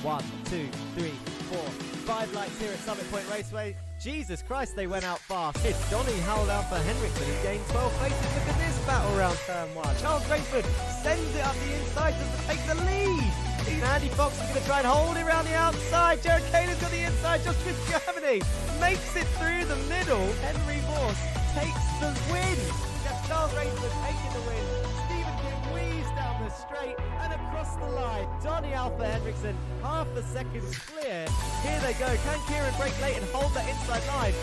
1, 2, 3, 4, 5 lights here at Summit Point Raceway. Jesus Christ, they went out fast. It's Donny howled out for Henriksen, who gained 12 places. Look at this battle around turn 1. Charles Rayford sends it up the inside to take the lead. Andy Fox is going to try and hold it around the outside. Jared Kaler's got the inside just with Germany. Makes it through the middle. Henry Morse takes the win. That's Charles Rayford taking the win. Stephen King weaves down the straight and across the line. Donny Alpha Henriksen, half a second clear. Here they go. Can Kieran break late and hold that inside line?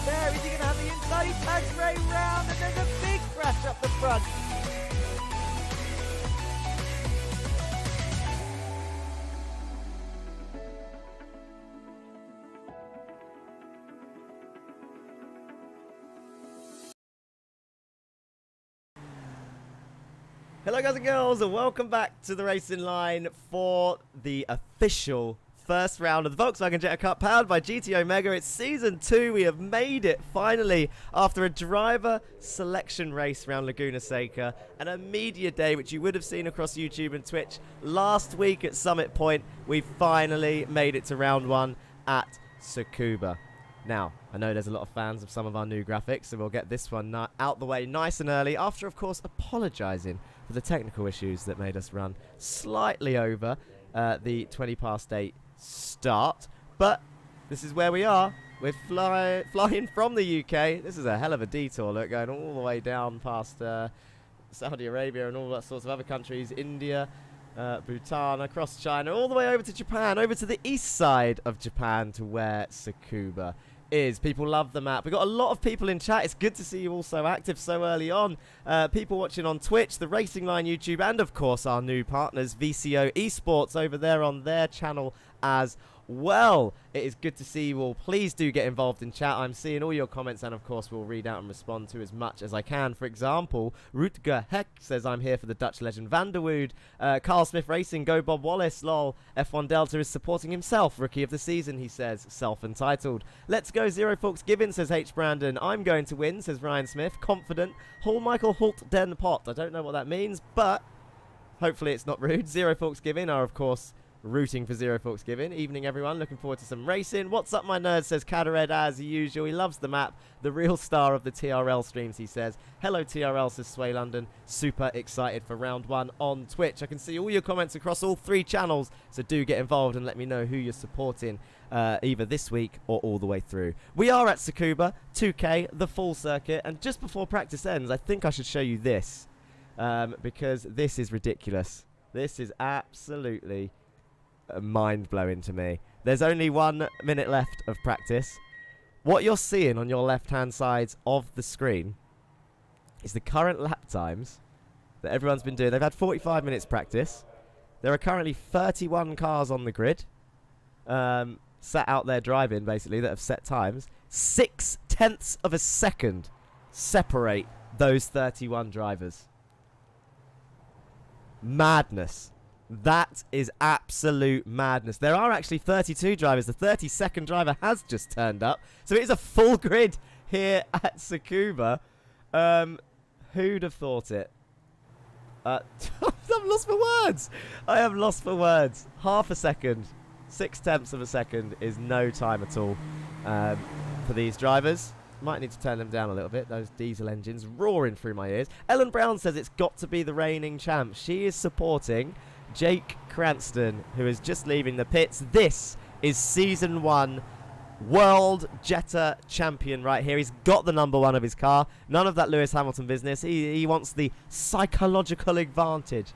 There, is he going to have the inside? He tags Ray round and there's a big crash up the front. Hello guys and girls, and welcome back to the Racing Line for the official first round of the Volkswagen Jetta Cup powered by GT Omega. It's season 2. We have made it finally after a driver selection race around Laguna Seca and a media day which you would have seen across YouTube and Twitch last week at Summit Point. We finally made it to round 1 at Tsukuba. Now, I know there's a lot of fans of some of our new graphics, so we'll get this one out the way nice and early after, of course, apologising for the technical issues that made us run slightly over the 20 past 8 start. But this is where we are. We're flying from the UK. This is a hell of a detour, look, going all the way down past Saudi Arabia and all that sorts of other countries, India, Bhutan, across China, all the way over to Japan, over to the east side of Japan to where Tsukuba is. People love the map. We've got a lot of people in chat. It's good to see you all so active so early on. People watching on Twitch, the Racing Line YouTube, and of course our new partners, VCO Esports, over there on their channel as well. It is good to see you all. Please do get involved in chat. I'm seeing all your comments, and of course we'll read out and respond to as much as I can. For example, Rutger Heck says I'm here for the Dutch legend Van der Wood. Carl Smith Racing, go Bob Wallace, lol. F1 Delta is supporting himself. Rookie of the season, he says, self-entitled. Let's go Zero Forks Given, says H Brandon. I'm going to win, says Ryan Smith, confident. Hall Michael Holt Den Pot. I don't know what that means, but hopefully it's not rude. Zero Forks Given are of course rooting for Zero Forks Given. Evening everyone, looking forward to some racing. What's up my nerd, says Cadared as usual. He loves the map, the real star of the TRL streams, he says. Hello TRL, says Sway London. Super excited for round 1 on Twitch. I can see all your comments across all 3 channels, so do get involved and let me know who you're supporting either this week or all the way through. We are at Tsukuba 2K, the full circuit, and just before practice ends I think I should show you this because this is ridiculous. This is absolutely mind-blowing to me. There's only 1 minute left of practice. What you're seeing on your left-hand side of the screen is the current lap times that everyone's been doing. They've had 45 minutes practice. There are currently 31 cars on the grid sat out there driving, basically, that have set times. 0.6 of a second separate those 31 drivers. Madness. That is absolute madness. There are actually 32 drivers. The 32nd driver has just turned up. So it is a full grid here at Tsukuba. Who'd have thought it? I've lost for words. I have lost for words. Half a second. 0.6 of a second is no time at all for these drivers. Might need to turn them down a little bit. Those diesel engines roaring through my ears. Ellen Brown says it's got to be the reigning champ. She is supporting Jake Cranston, who is just leaving the pits. This is season 1 world Jetta champion right here. He's got the number 1 of his car. None of that Lewis Hamilton business. He wants the psychological advantage,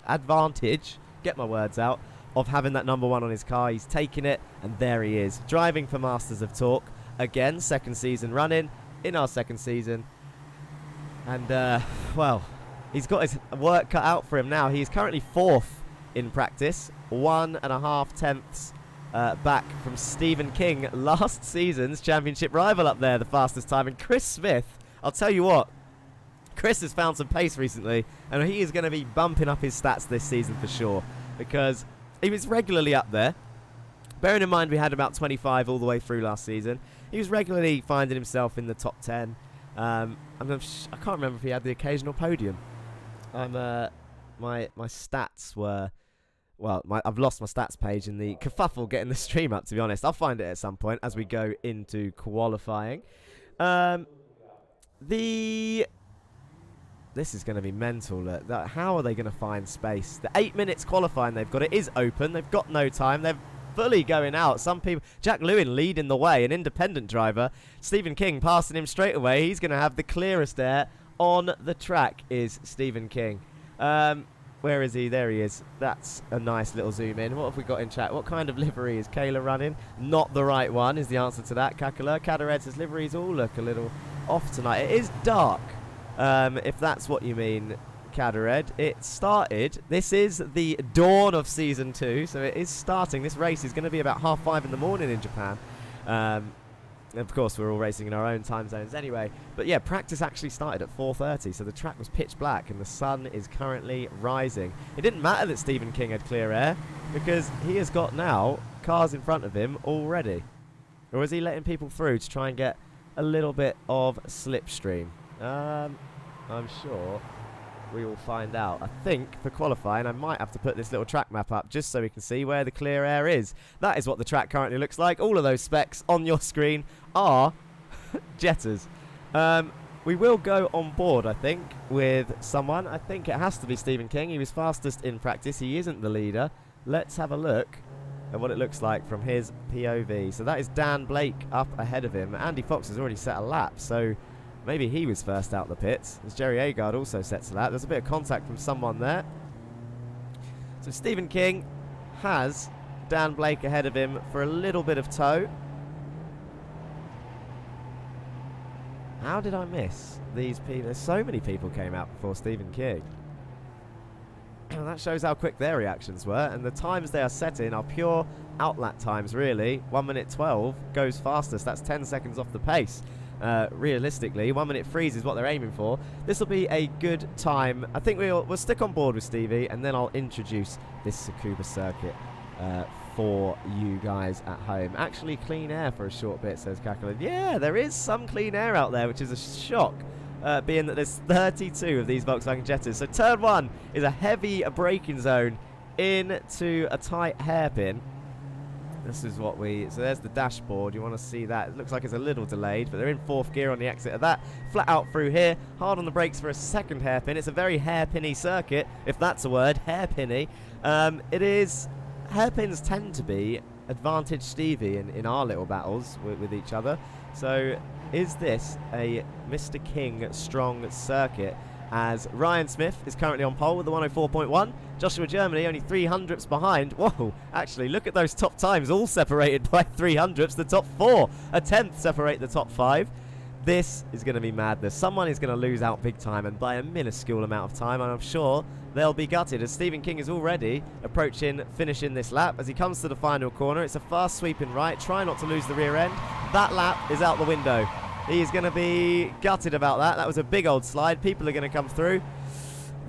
get my words out, of having that number 1 on his car. He's taking it, and there he is, driving for Masters of Torque. Again, second season running, in our second season. And, well, he's got his work cut out for him now. He's currently 4th in practice, 1.5 tenths back from Stephen King, last season's championship rival up there, the fastest time. And Chris Smith, I'll tell you what, Chris has found some pace recently, and he is going to be bumping up his stats this season for sure, because he was regularly up there. Bearing in mind we had about 25 all the way through last season, he was regularly finding himself in the top 10. I can't remember if he had the occasional podium. my stats were, well, I've lost my stats page in the kerfuffle getting the stream up, to be honest. I'll find it at some point as we go into qualifying. This is going to be mental. Look, how are they going to find space? The 8 minutes qualifying they've got, it is open. They've got no time. They're fully going out. Some people, Jack Lewin leading the way, an independent driver. Stephen King passing him straight away. He's going to have the clearest air on the track is Stephen King. Where is he? There he is. That's a nice little zoom in. What have we got in chat? What kind of livery is Kayla running? Not the right one is the answer to that. Kakala. Cadared says liveries all look a little off tonight. It is dark. If that's what you mean, Cadared. It started. This is the dawn of Season 2, so it is starting. This race is going to be about 5:30 in the morning in Japan. Of course, we're all racing in our own time zones anyway. But yeah, practice actually started at 4:30, so the track was pitch black, and the sun is currently rising. It didn't matter that Stephen King had clear air, because he has got now cars in front of him already. Or is he letting people through to try and get a little bit of slipstream? I'm sure we will find out. I think for qualifying I might have to put this little track map up just so we can see where the clear air is. That is what the track currently looks like. All of those specs on your screen are Jettas. We will go on board, I think, with someone. I think it has to be Stephen King. He was fastest in practice. He isn't the leader. Let's have a look at what it looks like from his POV. So that is Dan Blake up ahead of him. Andy Fox has already set a lap, so maybe he was first out the pits, as Jerry Agard also sets a lap. There's a bit of contact from someone there. So Stephen King has Dan Blake ahead of him for a little bit of tow. How did I miss these people? There's so many people came out before Stephen King. That shows how quick their reactions were, and the times they are setting are pure outlap times, really. 1:12 goes fastest. That's 10 seconds off the pace. Realistically, 1:03 is what they're aiming for. This will be a good time. I think we'll stick on board with Stevie, and then I'll introduce this Tsukuba circuit for you guys at home. Actually, clean air for a short bit, says Kakalin. Yeah, there is some clean air out there, which is a shock, being that there's 32 of these Volkswagen Jettas. So turn 1 is a heavy braking zone into a tight hairpin. This is what so there's the dashboard. You want to see that. It looks like it's a little delayed, but they're in 4th gear on the exit of that. Flat out through here. Hard on the brakes for a second hairpin. It's a very hairpinny circuit, if that's a word. Hairpinny. It is. Hairpins tend to be advantage Stevie in our little battles with each other. So is this a Mr. King strong circuit? As Ryan Smith is currently on pole with the 104.1. Joshua Germany only 300ths behind. Whoa, actually, look at those top times, all separated by 300ths. The top 4, a 10th separate the top 5. This is going to be madness. Someone is going to lose out big time, and by a minuscule amount of time, and I'm sure they'll be gutted, as Stephen King is already finishing this lap. As he comes to the final corner, it's a fast sweeping right. Try not to lose the rear end. That lap is out the window. He's going to be gutted about that. That was a big old slide. People are going to come through.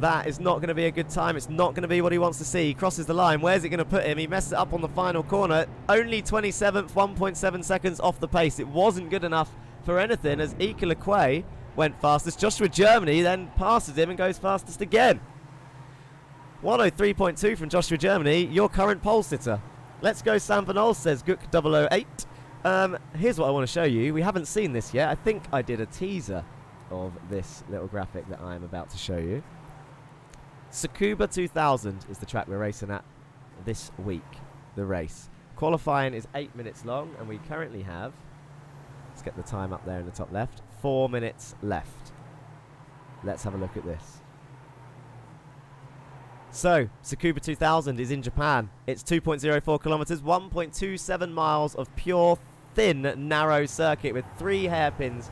That is not going to be a good time. It's not going to be what he wants to see. He crosses the line. Where's it going to put him? He messed it up on the final corner. Only 27th, 1.7 seconds off the pace. It wasn't good enough for anything, as Ike Lequay went fastest. Joshua Germany then passes him and goes fastest again. 103.2 from Joshua Germany, your current pole sitter. Let's go Sam Van Ol, says Gook 008. Here's what I want to show you. We haven't seen this yet. I think I did a teaser of this little graphic that I'm about to show you. Tsukuba 2000 is the track we're racing at this week, the race. Qualifying is 8 minutes long, and we currently have, let's get the time up there in the top left, 4 minutes left. Let's have a look at this. So, Tsukuba 2000 is in Japan. It's 2.04 kilometers, 1.27 miles of pure, thin, narrow circuit with 3 hairpins,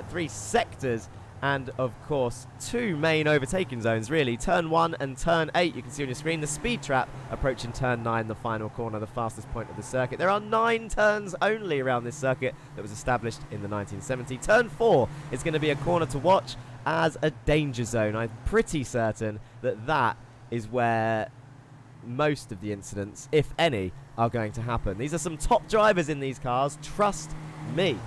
3 sectors, and of course 2 main overtaking zones, really. Turn 1 and turn 8, you can see on your screen. The speed trap approaching turn 9, the final corner, the fastest point of the circuit. There are 9 turns only around this circuit that was established in the 1970s. Turn 4 is going to be a corner to watch as a danger zone. I'm pretty certain that is where most of the incidents, if any, are going to happen. These are some top drivers in these cars, trust me.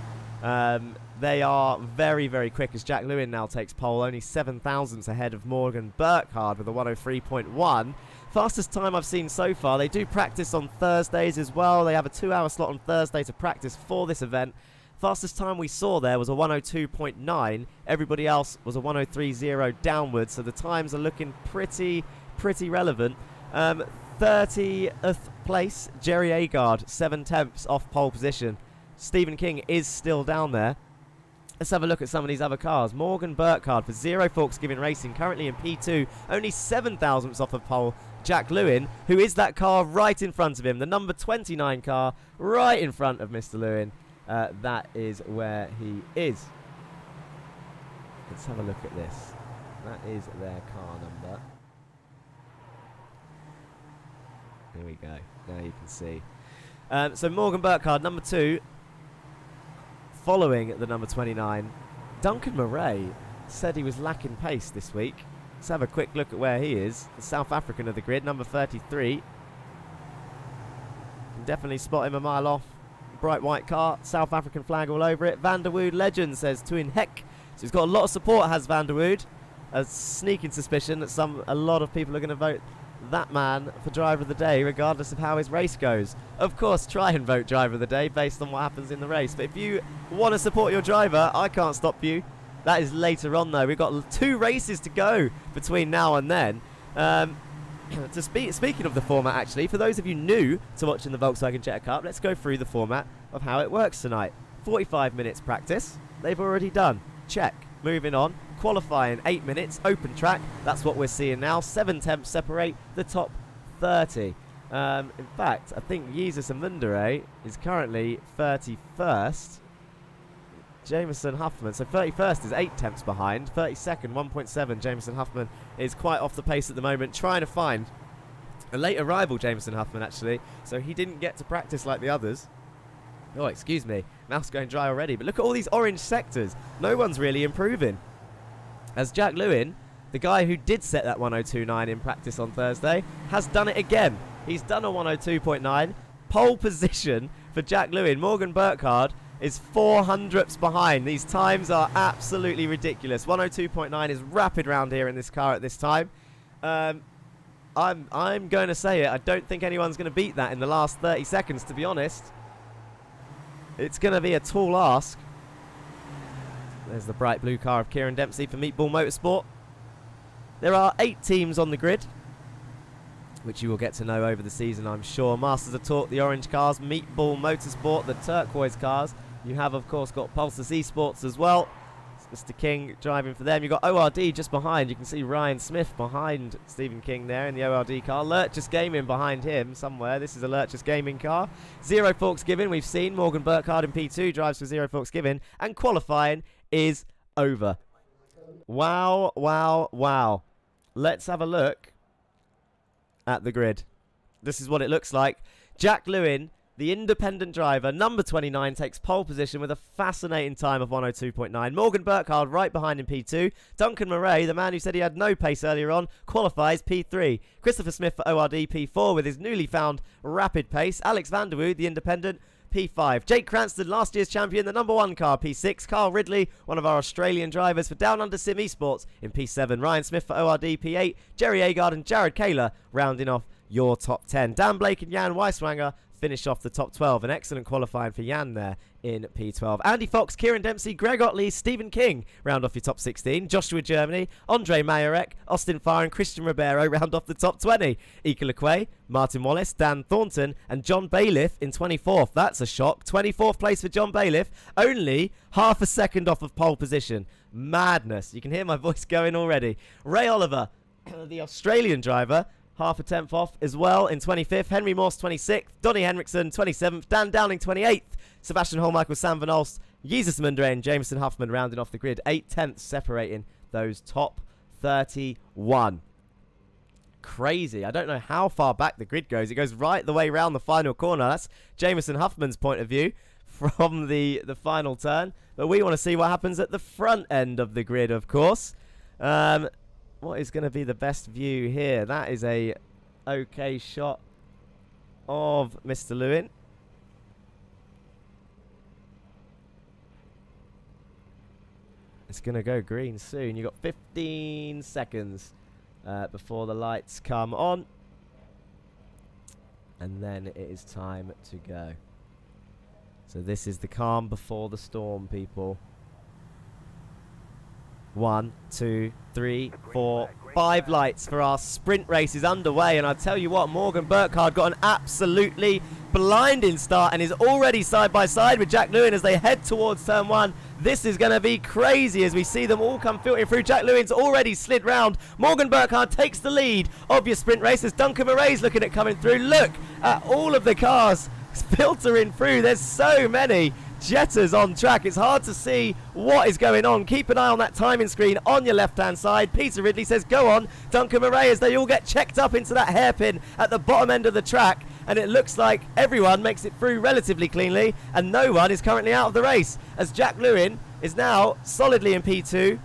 They are very, very quick as Jack Lewin now takes pole, only 7 thousandths ahead of Morgan Burkhardt with a 103.1. Fastest time I've seen so far. They do practice on Thursdays as well. They have a 2-hour slot on Thursday to practice for this event. Fastest time we saw there was a 102.9. Everybody else was a 103.0 downwards, so the times are looking pretty relevant. 30th place, Jerry Agard, 7/10 off pole position. Stephen King is still down there. Let's have a look at some of these other cars. Morgan Burkhardt for Zero Forks Giving Racing, currently in P2, only 7 thousandths off of pole. Jack Lewin, who is that car right in front of him, the number 29 car right in front of Mr. Lewin. That is where he is. Let's have a look at this. That is their car number. Here we go. Now you can see. So Morgan Burkhardt, number 2, following the number 29. Duncan Murray said he was lacking pace this week. Let's have a quick look at where he is. The South African of the grid, number 33. Can definitely spot him a mile off. Bright white car, South African flag all over it. Van der Wood legend says Twin Heck. So he's got a lot of support, has Van der Wood. A sneaking suspicion that a lot of people are going to vote that man for driver of the day, regardless of how his race goes. Of course, try and vote driver of the day based on what happens in the race. But if you want to support your driver, I can't stop you. That is later on, though. We've got 2 races to go between now and then. Speaking of the format, actually, for those of you new to watching the Volkswagen Jetta Cup, let's go through the format of how it works tonight. 45 minutes practice. They've already done. Check. Moving on. Qualifying 8 minutes. Open track. That's what we're seeing now. 7/10 separate the top 30. In fact, I think Jesus Amundere is currently 31st. Jameson Huffman, so 31st is 8/10 behind. 32nd, 1.7. Jameson Huffman is quite off the pace at the moment, trying to find a late arrival, Jameson Huffman, actually. So he didn't get to practice like the others. Oh, excuse me. Mouth's going dry already. But look at all these orange sectors. No one's really improving. As Jack Lewin, the guy who did set that 102.9 in practice on Thursday, has done it again. He's done a 102.9. Pole position for Jack Lewin. Morgan Burkhardt is 400ths behind. These times are absolutely ridiculous. 102.9 is rapid round here in this car at this time. I'm going to say it. I don't think anyone's going to beat that in the last 30 seconds, to be honest. It's going to be a tall ask. There's the bright blue car of Kieran Dempsey for Meatball Motorsport. There are 8 teams on the grid, which you will get to know over the season, I'm sure. Masters of Torque, the orange cars. Meatball Motorsport, the turquoise cars. You have, of course, got Pulsar Esports as well. It's Mr. King driving for them. You've got ORD just behind. You can see Ryan Smith behind Stephen King there in the ORD car. Lurchus Gaming behind him somewhere. This is a Lurchus Gaming car. Zero Forks Giving, we've seen. Morgan Burkhardt in P2 drives for Zero Forks Giving. And qualifying is over. Wow, wow, wow. Let's have a look at the grid. This is what it looks like. Jack Lewin, the independent driver, number 29, takes pole position with a fascinating time of 102.9. Morgan Burkhardt right behind in P2. Duncan Murray, the man who said he had no pace earlier on, qualifies P3. Christopher Smith for ORD P4 with his newly found rapid pace. Alex van der Wood, the independent, P5. Jake Cranston, last year's champion, the number 1 car, P6. Carl Ridley, one of our Australian drivers for Down Under Sim Esports in P7. Ryan Smith for ORD P8. Jerry Agard and Jared Kaler rounding off your top 10. Dan Blake and Jan Weiswanger finish off the top 12. An excellent qualifying for Jan there in P12. Andy Fox, Kieran Dempsey, Greg Otley, Stephen King round off your top 16. Joshua Germany, Andre Majorek, Austin Farr and Christian Ribeiro round off the top 20. Ika Lequay, Martin Wallace, Dan Thornton and John Bailiff in 24th. That's a shock. 24th place for John Bailiff. Only half a second off of pole position. Madness. You can hear my voice going already. Ray Oliver, the Australian driver, half a tenth off as well in 25th. Henry Morse 26th. Donny Henriksen 27th. Dan Downing 28th. Sebastian Holmichael, Sam Van Olst, Jesus Mundre and Jameson Huffman rounding off the grid. 8/10 separating those top 31. Crazy. I don't know how far back the grid goes. It goes right the way around the final corner. That's Jameson Huffman's point of view from the final turn. But we want to see what happens at the front end of the grid, of course. What is going to be the best view here? That is a okay shot of Mr. Lewin. It's going to go green soon. You've got 15 seconds before the lights come on. And then it is time to go. So this is the calm before the storm, people. 1, 2, 3, 4, 5 lights for our sprint race is underway. And I tell you what, Morgan Burkhardt got an absolutely blinding start and is already side by side with Jack Lewin as they head towards turn 1. This is going to be crazy as we see them all come filtering through. Jack Lewin's already slid round. Morgan Burkhardt takes the lead of your sprint race as Duncan Murray's looking at coming through. Look at all of the cars filtering through. There's so many Jettas on track. It's hard to see what is going on. Keep an eye on that timing screen on your left hand side. Peter Ridley says go on. Duncan Murray as they all get checked up into that hairpin at the bottom end of the track, and it looks like everyone makes it through relatively cleanly and no one is currently out of the race as Jack Lewin is now solidly in P2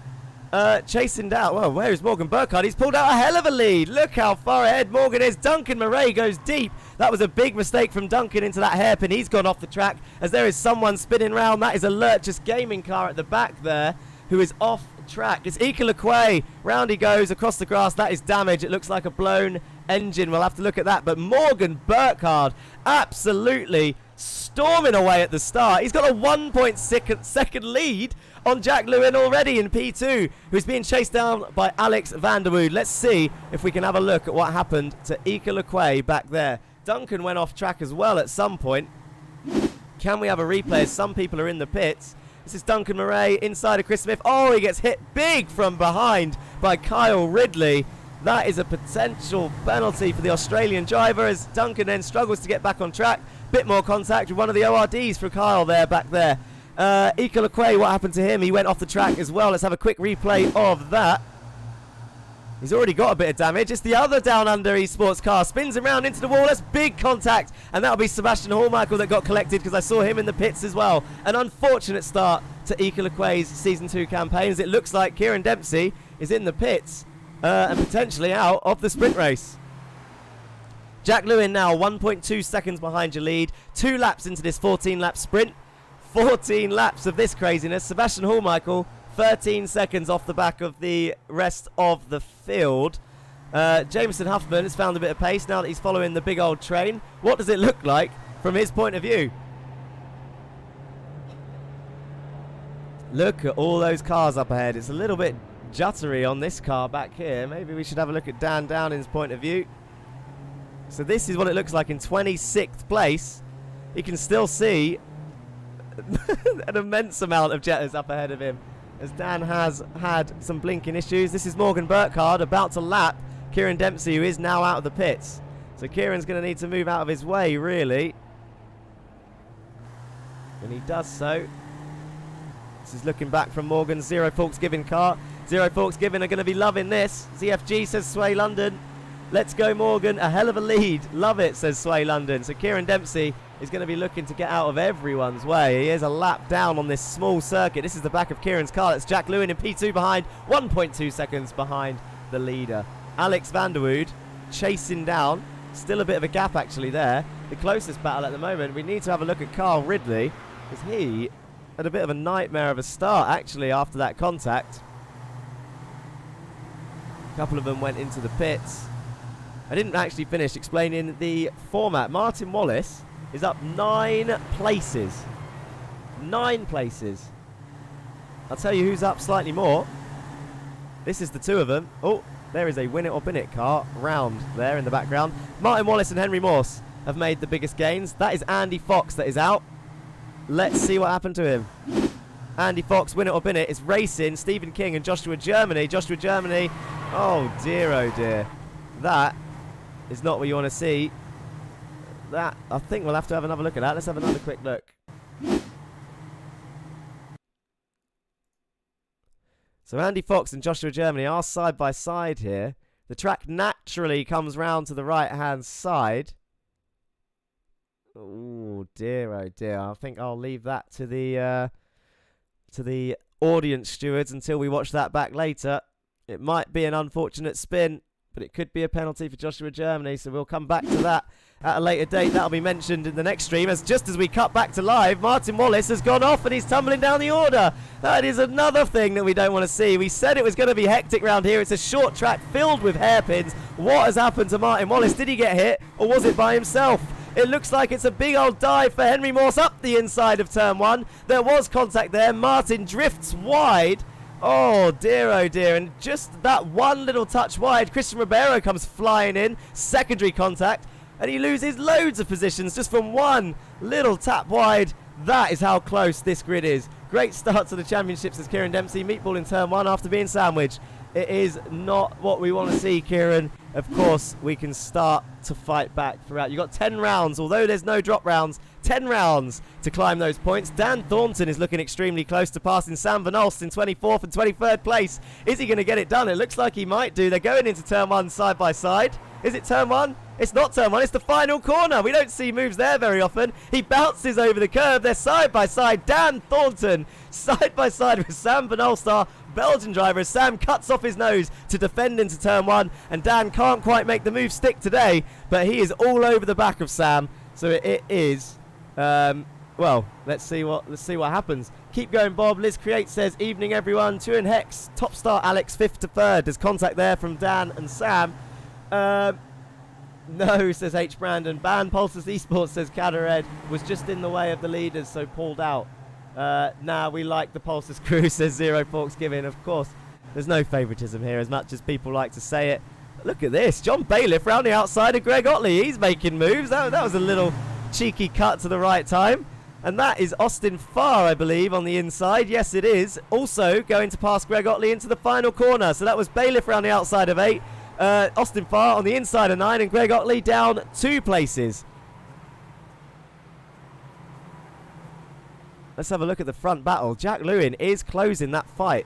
chasing down. Well, where is Morgan Burkhardt? He's pulled out a hell of a lead. Look how far ahead Morgan is. Duncan Murray goes deep. That was a big mistake from Duncan into that hairpin. He's gone off the track as there is someone spinning round. That is a Lurchus gaming car at the back there who is off track. It's Ika Lequay. Round he goes across the grass. That is damage. It looks like a blown engine. We'll have to look at that. But Morgan Burkhardt absolutely storming away at the start. He's got a 1.6 lead on Jack Lewin already in P2, who's being chased down by Alex van der Wood. Let's see if we can have a look at what happened to Ika Lequay back there. Duncan went off track as well at some point. Can we have a replay as some people are in the pits? This is Duncan Murray inside of Chris Smith. Oh, he gets hit big from behind by Kyle Ridley. That is a potential penalty for the Australian driver as Duncan then struggles to get back on track. Bit more contact with one of the ORDs for Kyle there, back there. Ika Lequay, what happened to him? He went off the track as well. Let's have a quick replay of that. He's already got a bit of damage. It's the other Down Under esports car. Spins around into the wall. That's big contact. And that'll be Sebastian Hallmichael that got collected because I saw him in the pits as well. An unfortunate start to Ika Lequay's Season 2 campaign as it looks like Kieran Dempsey is in the pits and potentially out of the sprint race. Jack Lewin now 1.2 seconds behind your lead. 2 laps into this 14-lap sprint. 14 laps of this craziness. Sebastian Hallmichael 13 seconds off the back of the rest of the field. Jameson Huffman has found a bit of pace now that he's following the big old train. What does it look like from his point of view? Look at all those cars up ahead. It's a little bit juttery on this car back here. Maybe we should have a look at Dan Downing's point of view. So this is what it looks like in 26th place. You can still see an immense amount of Jettas up ahead of him as Dan has had some blinking issues. This is Morgan Burkhardt about to lap Kieran Dempsey, who is now out of the pits. So Kieran's going to need to move out of his way, really. And he does so. This is looking back from Morgan's Zero Forks Given car. Zero Forks Given are going to be loving this. ZFG says Sway London. Let's go, Morgan. A hell of a lead. Love it, says Sway London. So Kieran Dempsey is going to be looking to get out of everyone's way. He is a lap down on this small circuit. This is the back of Kieran's car. That's Jack Lewin in P2 behind. 1.2 seconds behind the leader. Alex van der Wood chasing down. Still a bit of a gap, actually, there. The closest battle at the moment. We need to have a look at Kyle Ridley, because he had a bit of a nightmare of a start, actually, after that contact. A couple of them went into the pits. I didn't actually finish explaining the format. Martin Wallace is up 9 places. 9 places. I'll tell you who's up slightly more. This is the 2 of them. Oh, there is a win it or bin it car round there in the background. Martin Wallace and Henry Morse have made the biggest gains. That is Andy Fox that is out. Let's see what happened to him. Andy Fox, win it or bin it. It's racing Stephen King and Joshua Germany. Joshua Germany. Oh dear. That is not what you want to see. That, I think we'll have to have another look at that. Let's have another quick look. So Andy Fox and Joshua Germany are side by side here. The track naturally comes round to the right-hand side. Oh dear. I think I'll leave that to the audience stewards until we watch that back later. It might be an unfortunate spin, but it could be a penalty for Joshua Germany, so we'll come back to that at a later date. That'll be mentioned in the next stream, as just as we cut back to live, Martin Wallace has gone off and he's tumbling down the order. That is another thing that we don't want to see. We said it was going to be hectic round here. It's a short track filled with hairpins. What has happened to Martin Wallace? Did he get hit, or was it by himself? It looks like it's a big old dive for Henry Morse up the inside of turn 1. There was contact there. Martin drifts wide. Oh dear, and just that one little touch wide, Christian Ribeiro comes flying in, secondary contact, and he loses loads of positions just from one little tap wide. That is how close this grid is. Great start to the championships as Kieran Dempsey, meatball in turn 1 after being sandwiched. It is not what we want to see, Kieran. Of course, we can start to fight back throughout. You've got 10 rounds, although there's no drop rounds, 10 rounds to climb those points. Dan Thornton is looking extremely close to passing Sam Van Olst in 24th and 23rd place. Is he going to get it done? It looks like he might do. They're going into turn 1 side by side. Is it turn 1? It's not turn 1, it's the final corner. We don't see moves there very often. He bounces over the curb. They're side by side. Dan Thornton side by side with Sam Van Olst, our Belgian driver, as Sam cuts off his nose to defend into turn 1. And Dan can't quite make the move stick today, but he is all over the back of Sam. So it is... well, let's see what happens. Keep going, Bob. Liz Create says, evening everyone. Turin Hex, top start Alex, 5th to 3rd. There's contact there from Dan and Sam. No, says H. Brandon. Ban Pulses Esports, says Cadared, was just in the way of the leaders, so pulled out. Nah, we like the Pulses crew, says Zero Forks Giving. Of course, there's no favouritism here, as much as people like to say it. Look at this. John Bailiff round the outside of Greg Otley. He's making moves. That was a little cheeky cut to the right time. And that is Austin Farr, I believe, on the inside. Yes, it is. Also going to pass Greg Otley into the final corner. So that was Bailiff round the outside of 8. Austin Farr on the inside of 9, and Greg Otley down 2 places. Let's have a look at the front battle. Jack Lewin is closing that fight.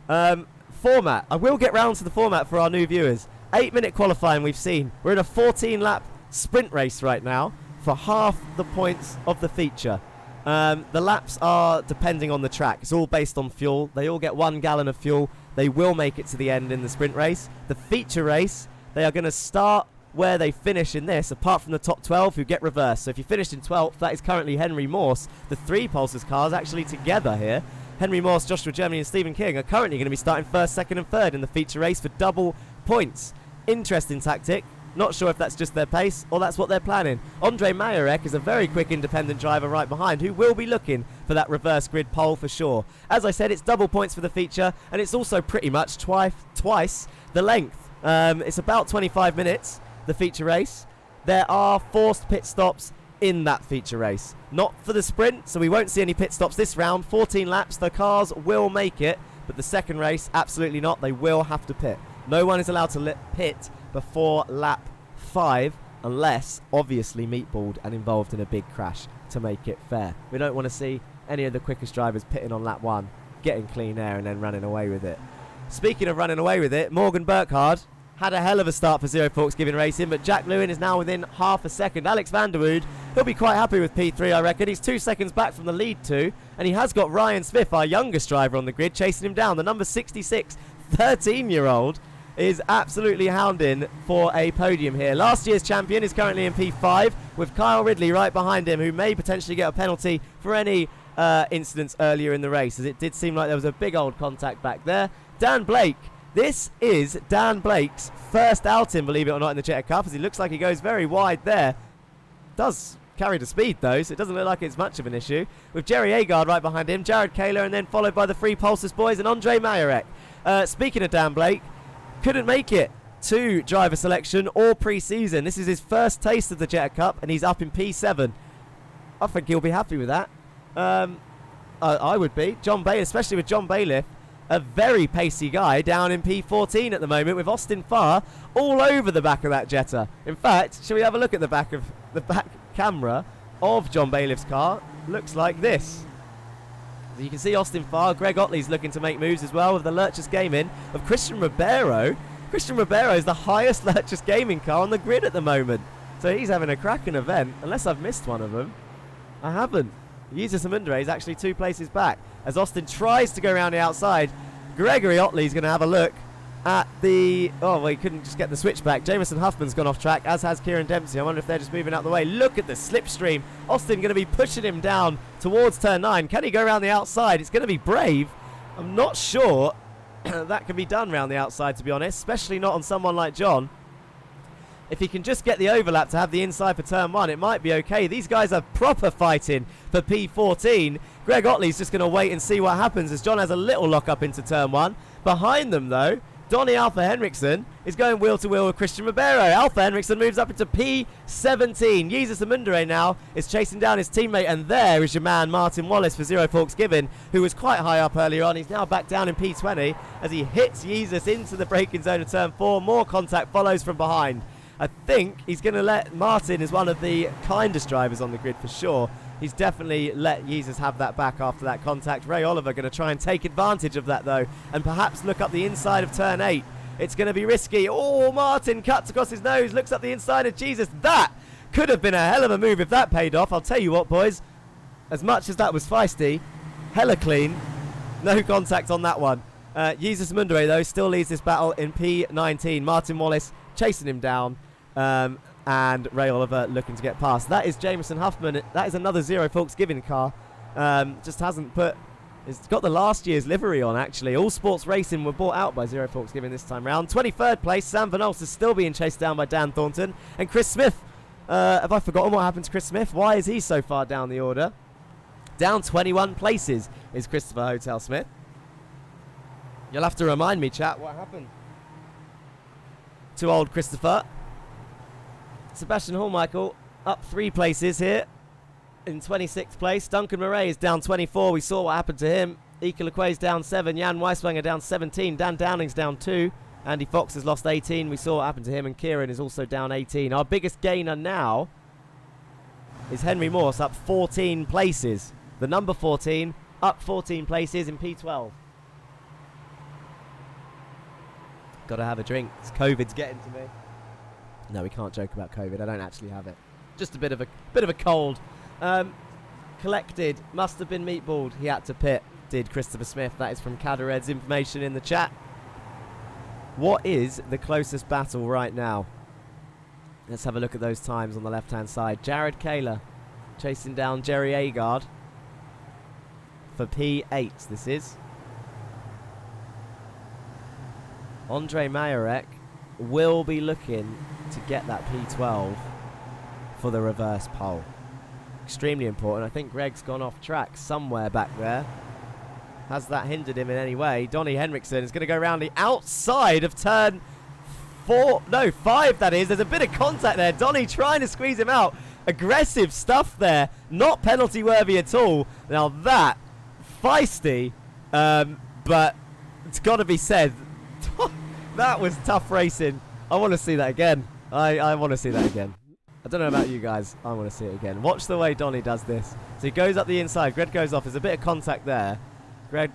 Format. I will get round to the format for our new viewers. 8-minute qualifying we've seen. We're in a 14-lap sprint race right now for half the points of the feature. The laps are depending on the track. It's all based on fuel. They all get 1 gallon of fuel. They will make it to the end in the sprint race. The feature race, they are going to start where they finish in this, apart from the top 12 who get reversed. So if you finished in 12th, that is currently Henry Morse. The 3 Pulsars cars actually together here. Henry Morse, Joshua Germany and Stephen King are currently going to be starting 1st, 2nd and 3rd in the feature race for double points. Interesting tactic. Not sure if that's just their pace or that's what they're planning. Andre Majorek is a very quick independent driver right behind who will be looking for that reverse grid pole for sure. As I said, it's double points for the feature, and it's also pretty much twice the length. It's about 25 minutes, the feature race. There are forced pit stops in that feature race. Not for the sprint, so we won't see any pit stops this round. 14 laps, the cars will make it, but the second race, absolutely not. They will have to pit. No one is allowed to pit before lap 5 unless obviously meatballed and involved in a big crash to make it fair. We don't want to see any of the quickest drivers pitting on lap 1, getting clean air and then running away with it. Speaking of running away with it, Morgan Burkhardt had a hell of a start for Zero Forks Giving Racing, but Jack Lewin is now within half a second. Alex Vanderwood, he'll be quite happy with P3, I reckon. He's 2 seconds back from the lead 2, and he has got Ryan Smith, our youngest driver on the grid, chasing him down. The number 66, 13-year-old, is absolutely hounding for a podium here. Last year's champion is currently in P5 with Kyle Ridley right behind him, who may potentially get a penalty for any incidents earlier in the race, as it did seem like there was a big old contact back there. Dan Blake. This is Dan Blake's first outing, believe it or not, in the Jetta Cup, as he looks like he goes very wide there. Does carry the speed though, so it doesn't look like it's much of an issue. With Jerry Agard right behind him, Jared Kaler, and then followed by the 3 Pulsars boys and Andre Majorek. Speaking of Dan Blake, couldn't make it to driver selection or pre-season. This is his first taste of the Jetta Cup, and he's up in P7. I think he'll be happy with that. I would be. John Bailiff, especially with John Bailiff, a very pacey guy, down in P14 at the moment, with Austin Farr all over the back of that Jetta. In fact, shall we have a look at the back camera of John Bailiff's car? Looks like this. You can see Austin Farr. Greg Otley's looking to make moves as well with the Lurchus Gaming of Christian Ribeiro. Christian Ribeiro is the highest Lurchus Gaming car on the grid at the moment. So he's having a cracking event, unless I've missed one of them. I haven't. Jesus Amundre is actually 2 places back as Austin tries to go around the outside. Gregory Otley's going to have a look. at the... Oh, well, he couldn't just get the switchback. Jameson Huffman's gone off track, as has Kieran Dempsey. I wonder if they're just moving out the way. Look at the slipstream. Austin going to be pushing him down towards turn 9. Can he go around the outside? It's going to be brave. I'm not sure that can be done around the outside, to be honest, especially not on someone like John. If he can just get the overlap to have the inside for turn 1, it might be okay. These guys are proper fighting for P14. Greg Otley's just going to wait and see what happens as John has a little lock up into turn 1. Behind them, though, Donny Alpha Henriksen is going wheel to wheel with Christian Ribeiro. Alpha Henriksen moves up into P17. Jesus Amundere now is chasing down his teammate, and there is your man Martin Wallace for Zero Forks Given, who was quite high up earlier on. He's now back down in P20 as he hits Jesus into the braking zone of turn 4. More contact follows from behind. I think he's going to let Martin, as one of the kindest drivers on the grid for sure, he's definitely let Jesus have that back after that contact. Ray Oliver going to try and take advantage of that, though, and perhaps look up the inside of turn 8. It's going to be risky. Oh, Martin cuts across his nose, looks up the inside of Jesus. That could have been a hell of a move if that paid off. I'll tell you what, boys, as much as that was feisty, hella clean, no contact on that one. Jesus Mundere, though, still leads this battle in P19. Martin Wallace chasing him down. And Ray Oliver looking to get past. That is Jameson Huffman. That is another Zero Forks Given car. Just hasn't put... It's got the last year's livery on, actually. All Sports Racing were bought out by Zero Forks Given this time round. 23rd place, Sam Van Olst is still being chased down by Dan Thornton. And Chris Smith. Have I forgotten what happened to Chris Smith? Why is he so far down the order? Down 21 places is Christopher Hotel Smith. You'll have to remind me, chat, what happened to old Christopher. Sebastian Hallmichael up 3 places here in 26th place. Duncan Murray is down 24. We saw what happened to him. Ika Lequay's down 7. Jan Weiswanger down 17. Dan Downing's down 2. Andy Fox has lost 18. We saw what happened to him. And Kieran is also down 18. Our biggest gainer now is Henry Morse up 14 places. The number 14 up 14 places in P12. Gotta have a drink. COVID's getting to me. No, we can't joke about COVID. I don't actually have it. Just a bit of a cold. Collected. Must have been meatballed. He had to pit. Did Christopher Smith. That is from Cadared's information in the chat. What is the closest battle right now? Let's have a look at those times on the left-hand side. Jared Kaler chasing down Jerry Agard for P8. This is. Andre Majorek will be looking to get that P12 for the reverse pole. Extremely important. I think Greg's gone off track somewhere back there. Has that hindered him in any way? Donny Henriksen is going to go around the outside of turn 5, that is. There's a bit of contact there. Donny trying to squeeze him out. Aggressive stuff there. Not penalty worthy at all. Now that, feisty, but it's got to be said, that was tough racing. I want to see that again. I want to see that again. I don't know about you guys. I want to see it again. Watch the way Donny does this. So he goes up the inside. Greg goes off. There's a bit of contact there. Greg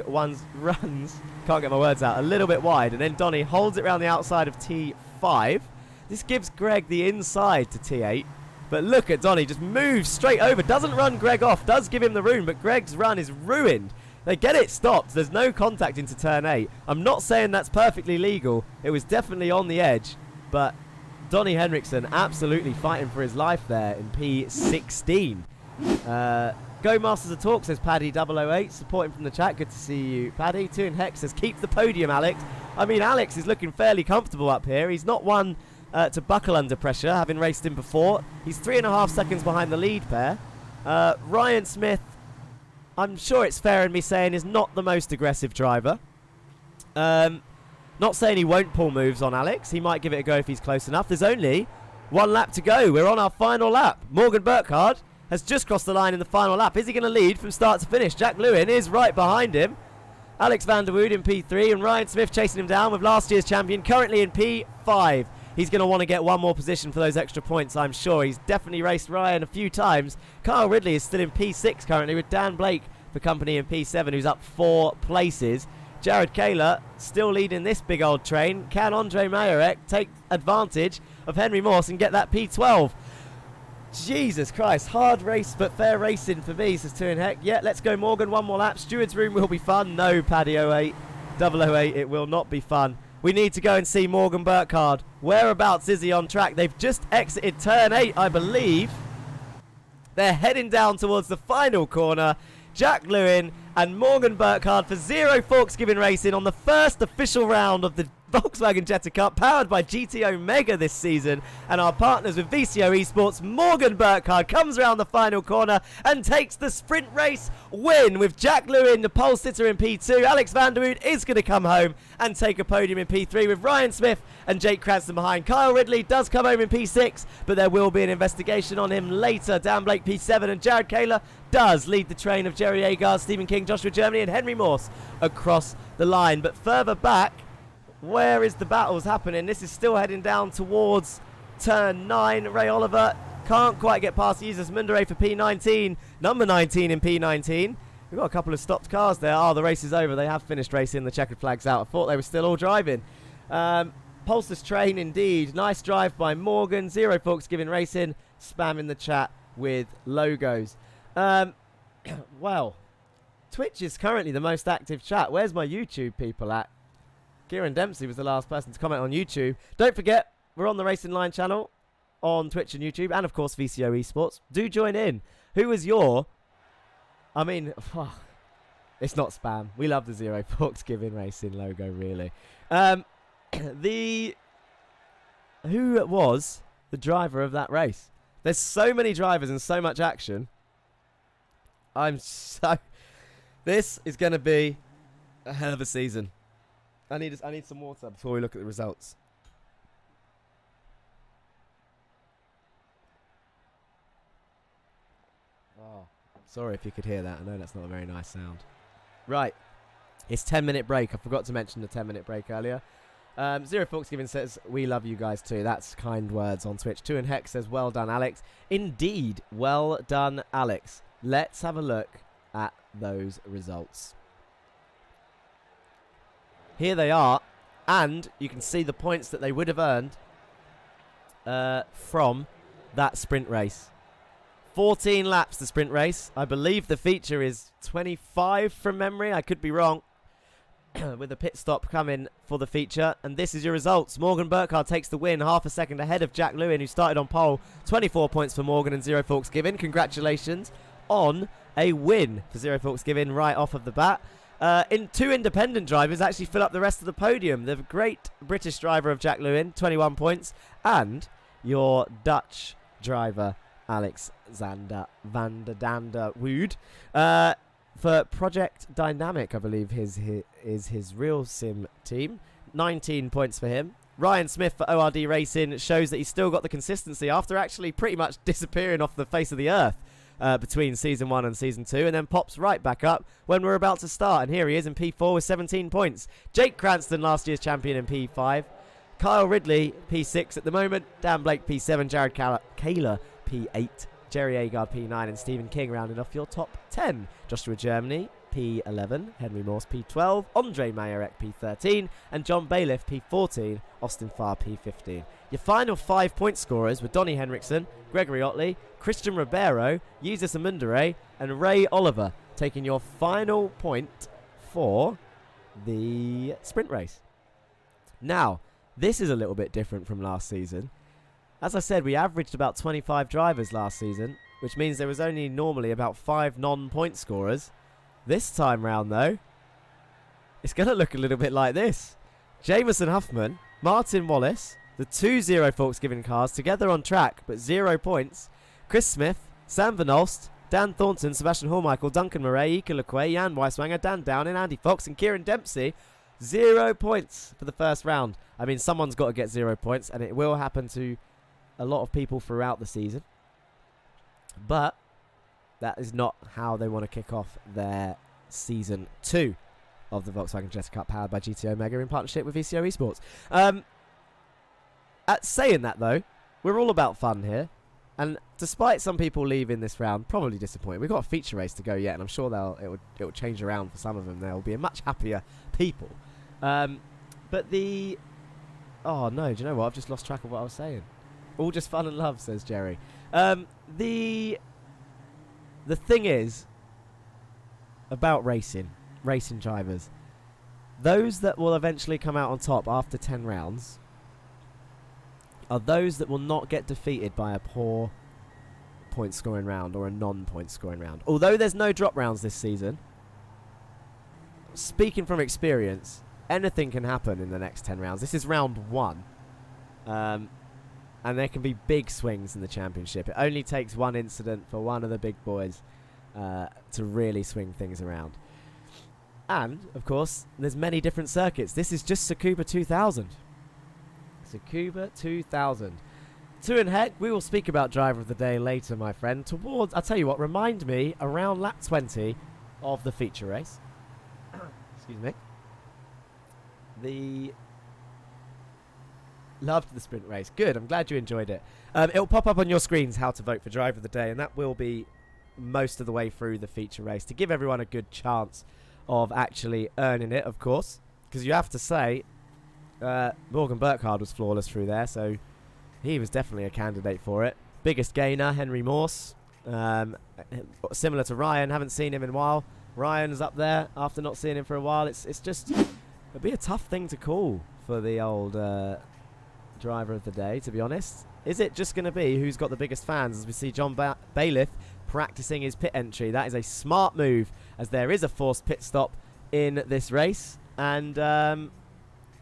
runs, can't get my words out, a little bit wide. And then Donny holds it around the outside of T5. This gives Greg the inside to T8. But look at Donny. Just moves straight over. Doesn't run Greg off. Does give him the room. But Greg's run is ruined. They get it stopped. There's no contact into turn 8. I'm not saying that's perfectly legal. It was definitely on the edge. But Donny Henriksen absolutely fighting for his life there in P16. Go Masters of Talk, says Paddy008. Supporting from the chat. Good to see you, Paddy. 2 in Hex says, keep the podium, Alex. I mean, Alex is looking fairly comfortable up here. He's not one to buckle under pressure, having raced him before. He's 3.5 seconds behind the lead pair. Ryan Smith, I'm sure it's fair in me saying, is not the most aggressive driver. Not saying he won't pull moves on Alex. He might give it a go if he's close enough. There's only 1 lap to go. We're on our final lap. Morgan Burkhardt has just crossed the line in the final lap. Is he going to lead from start to finish? Jack Lewin is right behind him. Alex van der Wood in P3 and Ryan Smith chasing him down with last year's champion currently in P5. He's going to want to get 1 more position for those extra points, I'm sure. He's definitely raced Ryan a few times. Kyle Ridley is still in P6 currently with Dan Blake for company in P7, who's up 4 places. Jared Kaler still leading this big old train. Can Andre Majorek take advantage of Henry Morse and get that P12? Jesus Christ, hard race but fair racing for me, says 2 in Heck. Yeah, let's go Morgan, 1 more lap. Steward's room will be fun. No, Paddy08. 008, it will not be fun. We need to go and see Morgan Burkhardt. Whereabouts is he on track? They've just exited turn 8, I believe. They're heading down towards the final corner. Jack Lewin and Morgan Burkhardt for Zero Forks Giving Racing on the first official round of the Volkswagen Jetta Cup, powered by GTO Mega this season, and our partners with VCO Esports. Morgan Burkhardt comes around the final corner and takes the sprint race win with Jack Lewin, the pole sitter, in P2. Alex van der Wood is going to come home and take a podium in P3 with Ryan Smith and Jake Cranston behind. Kyle Ridley does come home in P6, but there will be an investigation on him later. Dan Blake P7 and Jared Kaler does lead the train of Jerry Agard, Stephen King, Joshua Germany and Henry Morse across the line. But further back, where is the battles happening? This is still heading down towards turn 9. Ray Oliver can't quite get past Jesus Mundere for P19. Number 19 in P19. We've got a couple of stopped cars there. Oh, the race is over. They have finished racing. The checkered flag's out. I thought they were still all driving. Pulseless train indeed. Nice drive by Morgan. Zero Forks Giving Racing. Spamming the chat with logos. Well, Twitch is currently the most active chat. Where's my YouTube people at? Kieran Dempsey was the last person to comment on YouTube. Don't forget, we're on the Racing Line channel on Twitch and YouTube, and of course VCO Esports. Do join in. Who was your... I mean, it's not spam. We love the Zero Forks Giving Racing logo, really. Who was the driver of that race? There's so many drivers and so much action. This is going to be a hell of a season. I need some water before we look at the results. Oh, sorry if you could hear that. I know that's not a very nice sound. Right. It's 10-minute break. I forgot to mention the 10-minute break earlier. Zero Forks Giving says, we love you guys too. That's kind words on Twitch. 2 and Hex says, well done, Alex. Indeed, well done, Alex. Let's have a look at those results. Here they are, and you can see the points that they would have earned from that sprint race. 14 laps, the sprint race. I believe the feature is 25 from memory. I could be wrong. With a pit stop coming for the feature. And this is your results. Morgan Burkhardt takes the win, half a second ahead of Jack Lewin, who started on pole. 24 points for Morgan and Zero Forks Giving. Congratulations on a win for Zero Forks Giving right off of the bat. Two independent drivers actually fill up the rest of the podium. The great British driver of Jack Lewin, 21 points, and your Dutch driver, Alexander van der Wood. For Project Dynamic, I believe is his real sim team. 19 points for him. Ryan Smith for ORD Racing shows that he's still got the consistency after actually pretty much disappearing off the face of the earth. Between Season 1 and Season 2, and then pops right back up when we're about to start. And here he is in P4 with 17 points. Jake Cranston, last year's champion, in P5. Kyle Ridley, P6 at the moment. Dan Blake, P7. Jared Kaler, P8. Jerry Agard, P9. And Stephen King rounding off your top 10. Joshua Germany, P11. Henry Morse, P12. Andre Mayerek, P13. And John Bailiff, P14. Austin Farr, P15. Your final 5-point scorers were Donnie Henriksen, Gregory Otley, Christian Ribeiro, Jesus Amundere, and Ray Oliver, taking your final point for the sprint race. Now, this is a little bit different from last season. As I said, we averaged about 25 drivers last season, which means there was only normally about 5 non-point scorers. This time round, though, it's going to look a little bit like this. Jameson Huffman, Martin Wallace, the 2 Zero Forks Giving cars together on track, but 0 points. Chris Smith, Sam Van Olst, Dan Thornton, Sebastian Hormichael, Duncan Murray, Ika Lequay, Jan Weiswanger, Dan Downing, Andy Fox, and Kieran Dempsey. 0 points for the first round. I mean, someone's got to get 0 points, and it will happen to a lot of people throughout the season. But that is not how they want to kick off their Season 2 of the Volkswagen Jetta Cup, powered by GTO Mega in partnership with VCO Esports. At saying that, though, we're all about fun here. And despite some people leaving this round, probably disappointed, we've got a feature race to go yet, and I'm sure it will change around for some of them. They'll be a much happier people. But the... Oh, no, do you know what? I've just lost track of what I was saying. All just fun and love, says Jerry. The thing is about racing drivers. those that will eventually come out on top after 10 rounds are those that will not get defeated by a poor point scoring round or a non-point scoring round. Although there's no drop rounds this season, speaking from experience, anything can happen in the next 10 rounds. This is round 1. And there can be big swings in the championship. It only takes one incident for one of the big boys to really swing things around. And, of course, there's many different circuits. This is just Tsukuba 2000. Tsukuba 2000. Tu and Heck, we will speak about driver of the day later, my friend. I'll tell you what, remind me around lap 20 of the feature race. Excuse me. Loved the sprint race. Good, I'm glad you enjoyed it. It'll pop up on your screens how to vote for driver of the day, and that will be most of the way through the feature race to give everyone a good chance of actually earning it, of course. Because you have to say, Morgan Burkhardt was flawless through there, so he was definitely a candidate for it. Biggest gainer, Henry Morse. Similar to Ryan, haven't seen him in a while. Ryan's up there after not seeing him for a while. It's just, it'll be a tough thing to call for the old driver of the day, to be honest. Is it just going to be who's got the biggest fans, as we see John Bailiff practicing his pit entry? That is a smart move, as there is a forced pit stop in this race, and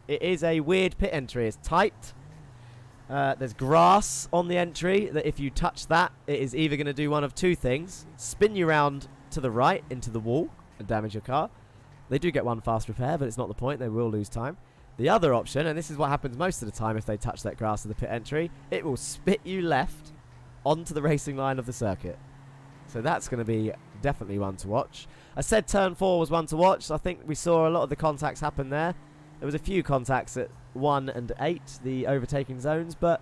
it is a weird pit entry. It's tight. There's grass on the entry that if you touch that, it is either going to do one of two things: spin you round to the right into the wall and damage your car. They do get one fast repair, but it's not the point. They will lose time. The other option, and this is what happens most of the time if they touch that grass at the pit entry, it will spit you left onto the racing line of the circuit. So that's going to be definitely one to watch. I said turn 4 was one to watch. I think we saw a lot of the contacts happen there. There was a few contacts at 1 and 8, the overtaking zones, but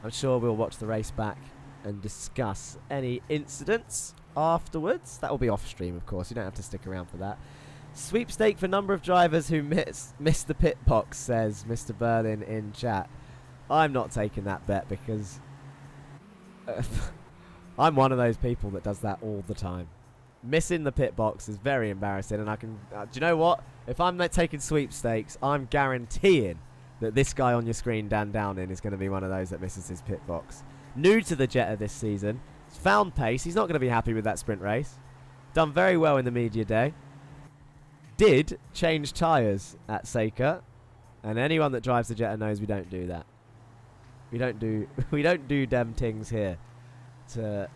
I'm sure we'll watch the race back and discuss any incidents afterwards. That will be off stream, of course. You don't have to stick around for that. Sweepstake for number of drivers who missed the pit box, says Mr. Berlin in chat. I'm not taking that bet because I'm one of those people that does that all the time. Missing the pit box is very embarrassing, and I can... do you know what? If I'm not taking sweepstakes, I'm guaranteeing that this guy on your screen, Dan Downing, is going to be one of those that misses his pit box. New to the Jetta this season. He's found pace. He's not going to be happy with that sprint race. Done very well in the media day. Did change tyres at Seika, and anyone that drives the Jetta knows we don't do that. We don't do dem things here. I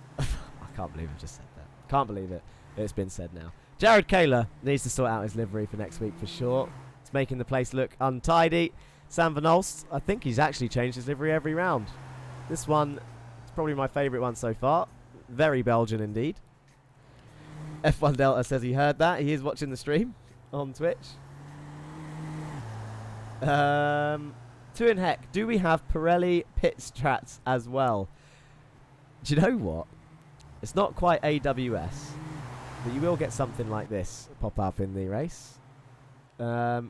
can't believe I've just said that. Can't believe it. It's been said now. Jared Kaler needs to sort out his livery for next week for sure. It's making the place look untidy. Sam Van Olst, I think he's actually changed his livery every round. This one is probably my favourite one so far. Very Belgian indeed. F1 Delta says he heard that. He is watching the stream on Twitch. Tu and Heck, do we have Pirelli pit strats as well? Do you know what? It's not quite AWS, but you will get something like this pop up in the race. So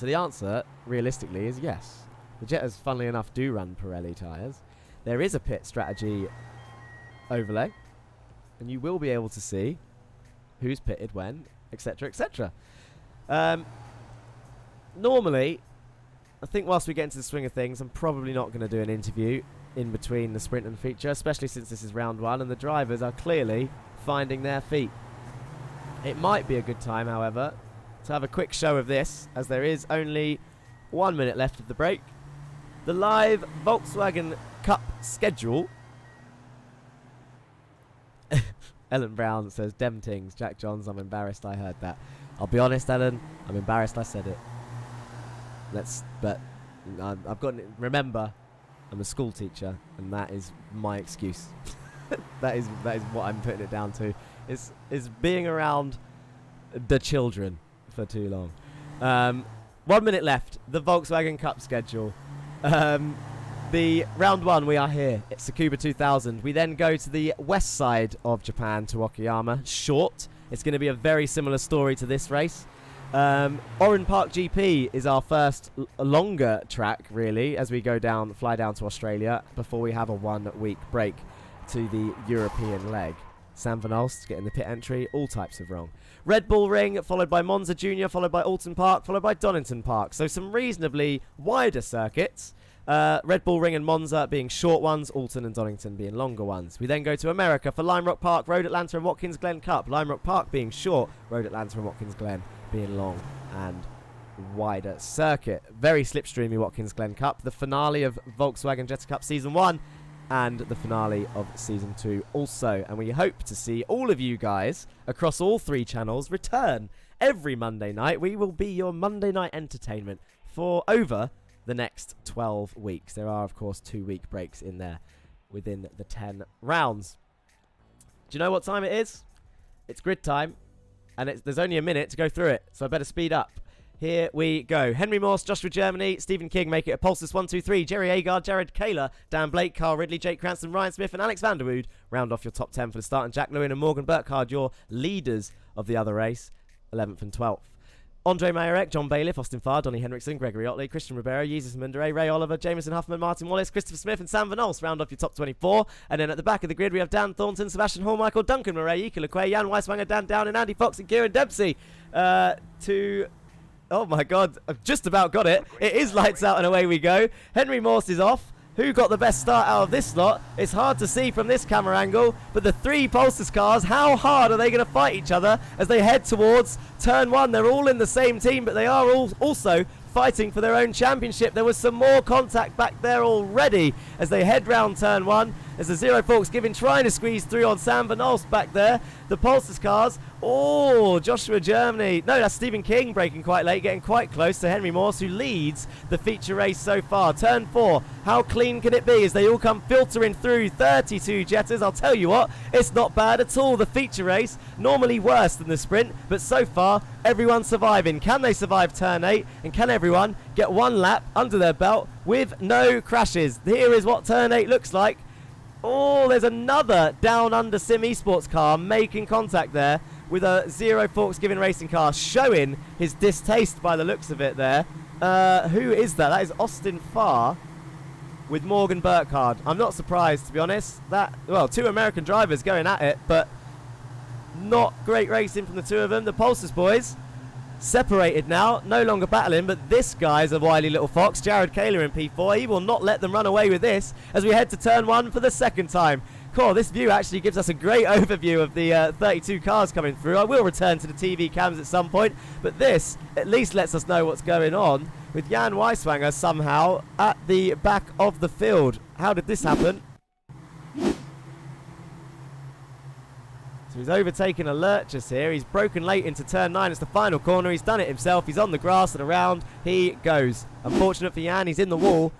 the answer, realistically, is yes. The Jettas, funnily enough, do run Pirelli tyres. There is a pit strategy overlay, and you will be able to see who's pitted when, etc., etc. Normally, I think whilst we get into the swing of things, I'm probably not going to do an interview in between the sprint and feature, especially since this is round 1 and the drivers are clearly finding their feet. It might be a good time, however, to have a quick show of this, as there is only 1 minute left of the break. The live Volkswagen Cup schedule. Ellen Brown says, Dem Tings, Jack Johns, I'm embarrassed I heard that. I'll be honest, Ellen, I'm embarrassed I said it. But I've got, remember, I'm a school teacher, and that is my excuse. that is what I'm putting it down to. Is being around the children for too long. 1 minute left. The Volkswagen Cup schedule. The round 1, we are here. It's Tsukuba 2000. We then go to the west side of Japan to Okayama. Short. It's going to be a very similar story to this race. Oran Park GP is our first longer track, really, as we fly down to Australia before we have a 1 week break to the European leg. Sam Van Alst getting the pit entry. All types of wrong. Red Bull Ring, followed by Monza Junior, followed by Alton Park, followed by Donington Park. So some reasonably wider circuits. Red Bull Ring and Monza being short ones, Alton and Donington being longer ones. We then go to America for Lime Rock Park, Road Atlanta and Watkins Glen Cup. Lime Rock Park being short, Road Atlanta and Watkins Glen being long and wider circuit. Very slipstreamy Watkins Glen Cup. The finale of Volkswagen Jetta Cup Season 1 and the finale of Season 2 also. And we hope to see all of you guys across all 3 channels return every Monday night. We will be your Monday night entertainment for over the next 12 weeks. There are, of course, 2-week breaks in there within the 10 rounds. Do you know what time it is? It's grid time, and there's only a minute to go through it, so I better speed up. Here we go. Henry Morse, Joshua Germany, Stephen King make it a Pulsus 1, 2, 3. Jerry Agard, Jared Kaler, Dan Blake, Carl Ridley, Jake Cranston, Ryan Smith, and Alex Vanderwood round off your top 10 for the start. And Jack Lewin and Morgan Burkhardt, your leaders of the other race, 11th and 12th. Andre Mayerek, John Bailiff, Austin Farr, Donny Henriksen, Gregory Otley, Christian Ribeiro, Jesus Mundere, Ray Oliver, Jameson Huffman, Martin Wallace, Christopher Smith, and Sam Van Olst round off your top 24. And then at the back of the grid, we have Dan Thornton, Sebastian Hall, Michael Duncan, Murray, Ika LeQuay, Jan Weiswanger, Dan Downing, Andy Fox, and Kieran Dempsey. Oh my God, I've just about got it. It is lights out and away we go. Henry Morse is off. Who got the best start out of this slot? It's hard to see from this camera angle, but the 3 Pulsars cars, how hard are they going to fight each other as they head towards turn 1? They're all in the same team, but they are all also fighting for their own championship. There was some more contact back there already as they head round turn 1. As the Zero Forks trying to squeeze through on Sam Van Olst back there. The Pulsars cars. Oh, Joshua Germany. No, that's Stephen King breaking quite late, getting quite close to Henry Morse, who leads the feature race so far. Turn 4. How clean can it be as they all come filtering through 32 Jettas? I'll tell you what, it's not bad at all. The feature race, normally worse than the sprint, but so far, everyone's surviving. Can they survive turn 8? And can everyone get 1 lap under their belt with no crashes? Here is what turn 8 looks like. Oh, there's another Down Under Sim Esports car making contact there with a Zero Forks Racing car, showing his distaste by the looks of it there. Who is that? That is Austin Farr with Morgan Burkhardt. I'm not surprised, to be honest. Well, 2 American drivers going at it, but not great racing from the 2 of them. The Pulsars boys separated now, no longer battling, but this guy's a wily little fox. Jared Kaler in P4. He will not let them run away with this as we head to turn 1 for the second time. Cool, this view actually gives us a great overview of the 32 cars coming through. I will return to the TV cams at some point, but this at least lets us know what's going on with Jan Weiswanger somehow at the back of the field. How did this happen? So he's overtaken a Lurchus here. He's broken late into turn 9. It's the final corner. He's done it himself. He's on the grass and around he goes. Unfortunate for Jan, he's in the wall.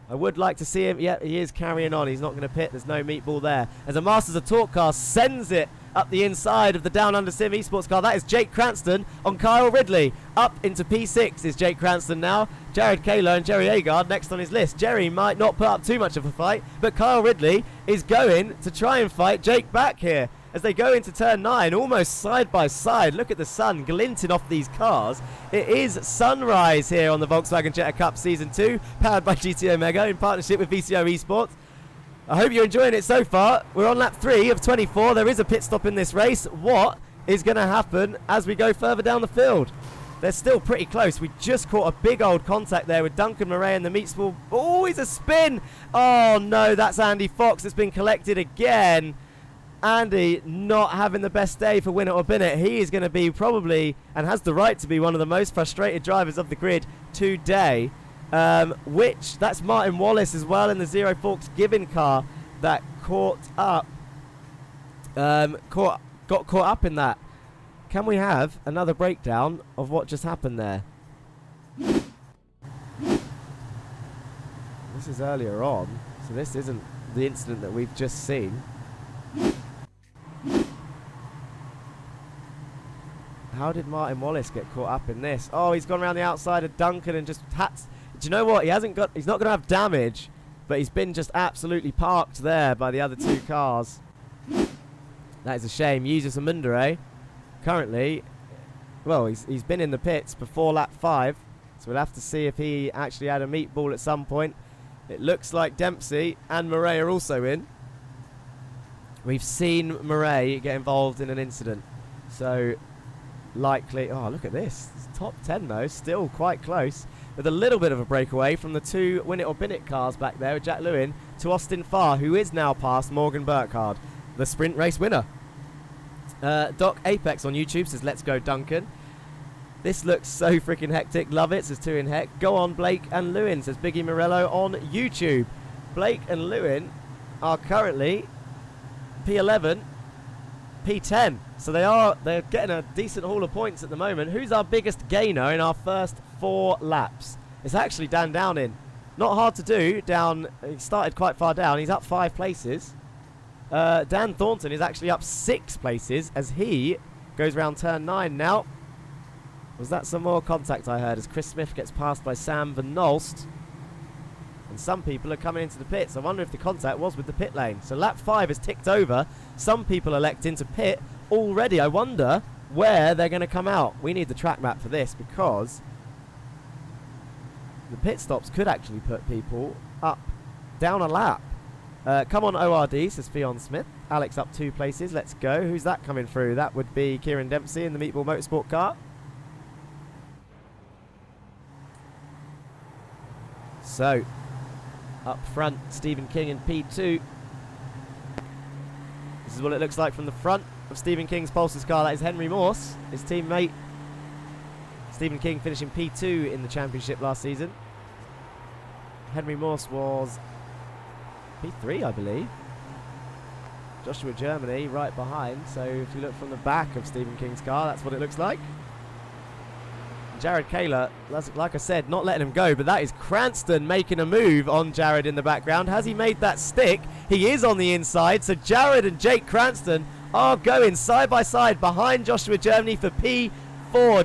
I would like to see him. Yeah, he is carrying on. He's not going to pit. There's no meatball there. As a Masters of Torque car sends it up the inside of the Down Under Sim Esports car. That is Jake Cranston on Kyle Ridley. Up into P6 is Jake Cranston now. Jared Kaler and Jerry Agard next on his list. Jerry might not put up too much of a fight, but Kyle Ridley is going to try and fight Jake back here as they go into turn 9, almost side by side. Look at the sun glinting off these cars. It is sunrise here on the Volkswagen Jetta Cup Season 2, powered by GT Omega in partnership with VCO Esports. I hope you're enjoying it so far. We're on lap 3 of 24. There is a pit stop in this race. What is going to happen as we go further down the field? They're still pretty close. We just caught a big old contact there with Duncan Murray and the meat spool. Oh, he's a spin. Oh, no, that's Andy Fox. It's been collected again. Andy not having the best day for Win It or Bin It. He is going to be probably, and has the right to be, one of the most frustrated drivers of the grid today. That's Martin Wallace as well in the Zero Forks Gibbon car that got caught up in that. Can we have another breakdown of what just happened there? This is earlier on, so this isn't the incident that we've just seen. How did Martin Wallace get caught up in this? Oh, he's gone around the outside of Duncan and just do you know what? He's not going to have damage, but he's been just absolutely parked there by the other 2 cars. That is a shame. Jesus Amundere currently, well, he's been in the pits before lap 5, so we'll have to see if he actually had a meatball at some point. It looks like Dempsey and Murray are also in. We've seen Murray get involved in an incident. So, likely... Oh, look at this. It's top 10, though. Still quite close. With a little bit of a breakaway from the 2 Win It or Bin It cars back there with Jack Lewin to Austin Farr, who is now past Morgan Burkhardt, the sprint race winner. Doc Apex on YouTube says, let's go, Duncan. This looks so freaking hectic. Love it, says 2 in Heck. Go on, Blake and Lewin, says Biggie Morello on YouTube. Blake and Lewin are currently P11, P10. So they're getting a decent haul of points at the moment. Who's our biggest gainer in our first 4 laps? It's actually Dan Downing. Not hard to do. Down, he started quite far down. He's up 5 places. Dan Thornton is actually up 6 places as he goes round turn 9 now. Was that some more contact I heard as Chris Smith gets passed by Sam Van Nolst? And some people are coming into the pits. I wonder if the contact was with the pit lane. So lap 5 has ticked over. Some people electing to pit already. I wonder where they're going to come out. We need the track map for this because the pit stops could actually put people up, down a lap. Come on ORD, says Fionn Smith. Alex up 2 places. Let's go. Who's that coming through? That would be Kieran Dempsey in the Meatball Motorsport car. So, up front, Stephen King in P2. This is what it looks like from the front of Stephen King's Pulsar's car. That is Henry Morse, his teammate. Stephen King finishing P2 in the championship last season. Henry Morse was P3, I believe. Joshua Germany right behind. So if you look from the back of Stephen King's car, that's what it looks like. Jared Kaler, like I said, not letting him go, but that is Cranston making a move on Jared in the background. Has he made that stick? He is on the inside, so Jared and Jake Cranston are going side by side behind Joshua Germany for P4.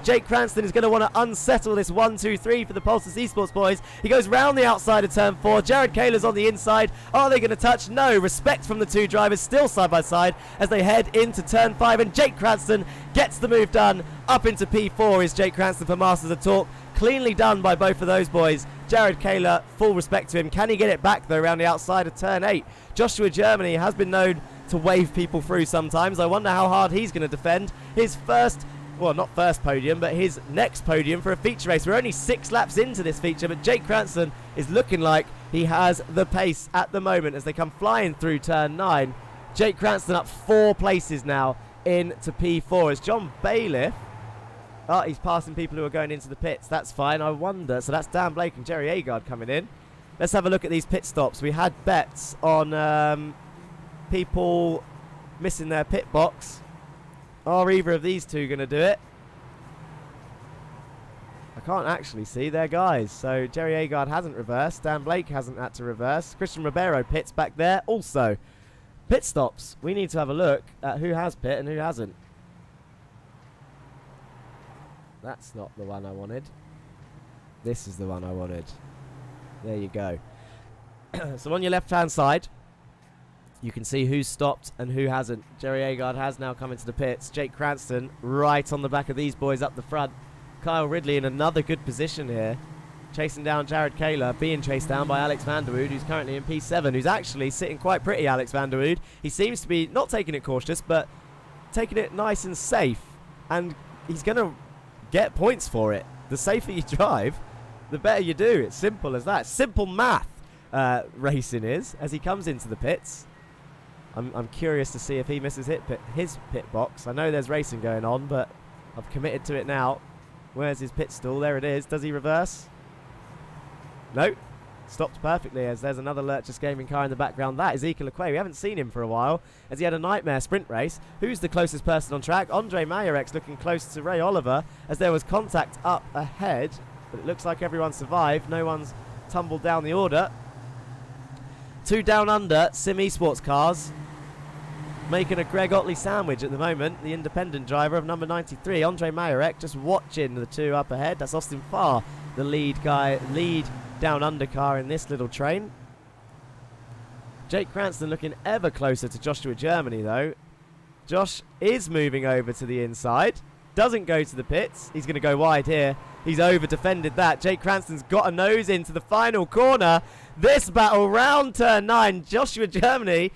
Jake Cranston is going to want to unsettle this 1-2-3 for the Pulsars Esports boys. He goes round the outside of turn 4. Jared Kaler's on the inside. Are they going to touch? No. Respect from the 2 drivers, still side by side as they head into turn 5. And Jake Cranston gets the move done. Up into P4 is Jake Cranston for Masters of Talk. Cleanly done by both of those boys. Jared Kaler, full respect to him. Can he get it back though around the outside of turn 8? Joshua Germany has been known to wave people through sometimes. I wonder how hard he's going to defend his first... Well, not first podium, but his next podium for a feature race. We're only 6 laps into this feature, but Jake Cranston is looking like he has the pace at the moment as they come flying through turn 9. Jake Cranston up 4 places now into P4 as John Bailiff. Oh, he's passing people who are going into the pits. That's fine. I wonder. So that's Dan Blake and Jerry Agard coming in. Let's have a look at these pit stops. We had bets on people missing their pit box. Are either of these two going to do it? I can't actually see. They're guys. So Jerry Agard hasn't reversed. Dan Blake hasn't had to reverse. Christian Ribeiro pits back there also. Pit stops. We need to have a look at who has pit and who hasn't. That's not the one I wanted. This is the one I wanted. There you go. So on your left-hand side, you can see who's stopped and who hasn't. Jerry Agard has now come into the pits. Jake Cranston right on the back of these boys up the front. Kyle Ridley in another good position here. Chasing down Jared Kaler, being chased down by Alex Vanderwood, who's currently in P7, who's actually sitting quite pretty, Alex Vanderwood. He seems to be not taking it cautious, but taking it nice and safe. And he's going to get points for it. The safer you drive, the better you do. It's simple as that. Simple math racing is as he comes into the pits. I'm curious to see if he misses his pit box. I know there's racing going on, but I've committed to it now. Where's his pit stall? There it is. Does he reverse? No. Stopped perfectly as there's another Lurchus Gaming car in the background. That is Ika Lequay. We haven't seen him for a while as he had a nightmare sprint race. Who's the closest person on track? Andre Mayerex looking close to Ray Oliver as there was contact up ahead. But it looks like everyone survived. No one's tumbled down the order. 2 down under Sim Esports cars. Making a Greg Otley sandwich at the moment. The independent driver of number 93, Andre Mayereck, just watching the 2 up ahead. That's Austin Farr, the lead down under car in this little train. Jake Cranston looking ever closer to Joshua Germany though. Josh is moving over to the inside. Doesn't go to the pits. He's going to go wide here. He's over defended that. Jake Cranston's got a nose into the final corner. This battle round turn 9. Joshua Germany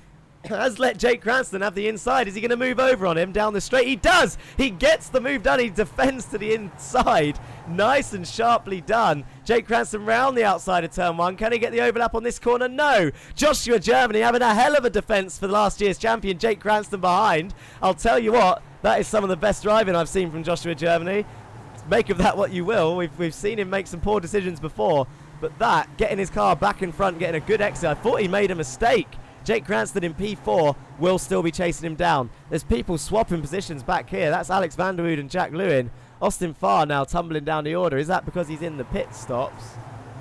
has let Jake Cranston have the inside. Is he going to move over on him down the straight? He does! He gets the move done. He defends to the inside. Nice and sharply done. Jake Cranston round the outside of turn 1. Can he get the overlap on this corner? No. Joshua Germany having a hell of a defence for last year's champion, Jake Cranston, behind. I'll tell you what, that is some of the best driving I've seen from Joshua Germany. Make of that what you will. We've seen him make some poor decisions before. But that, getting his car back in front, getting a good exit, I thought he made a mistake. Jake Cranston in P4 will still be chasing him down. There's people swapping positions back here. That's Alex van der Wood and Jack Lewin. Austin Farr now tumbling down the order. Is that because he's in the pit stops?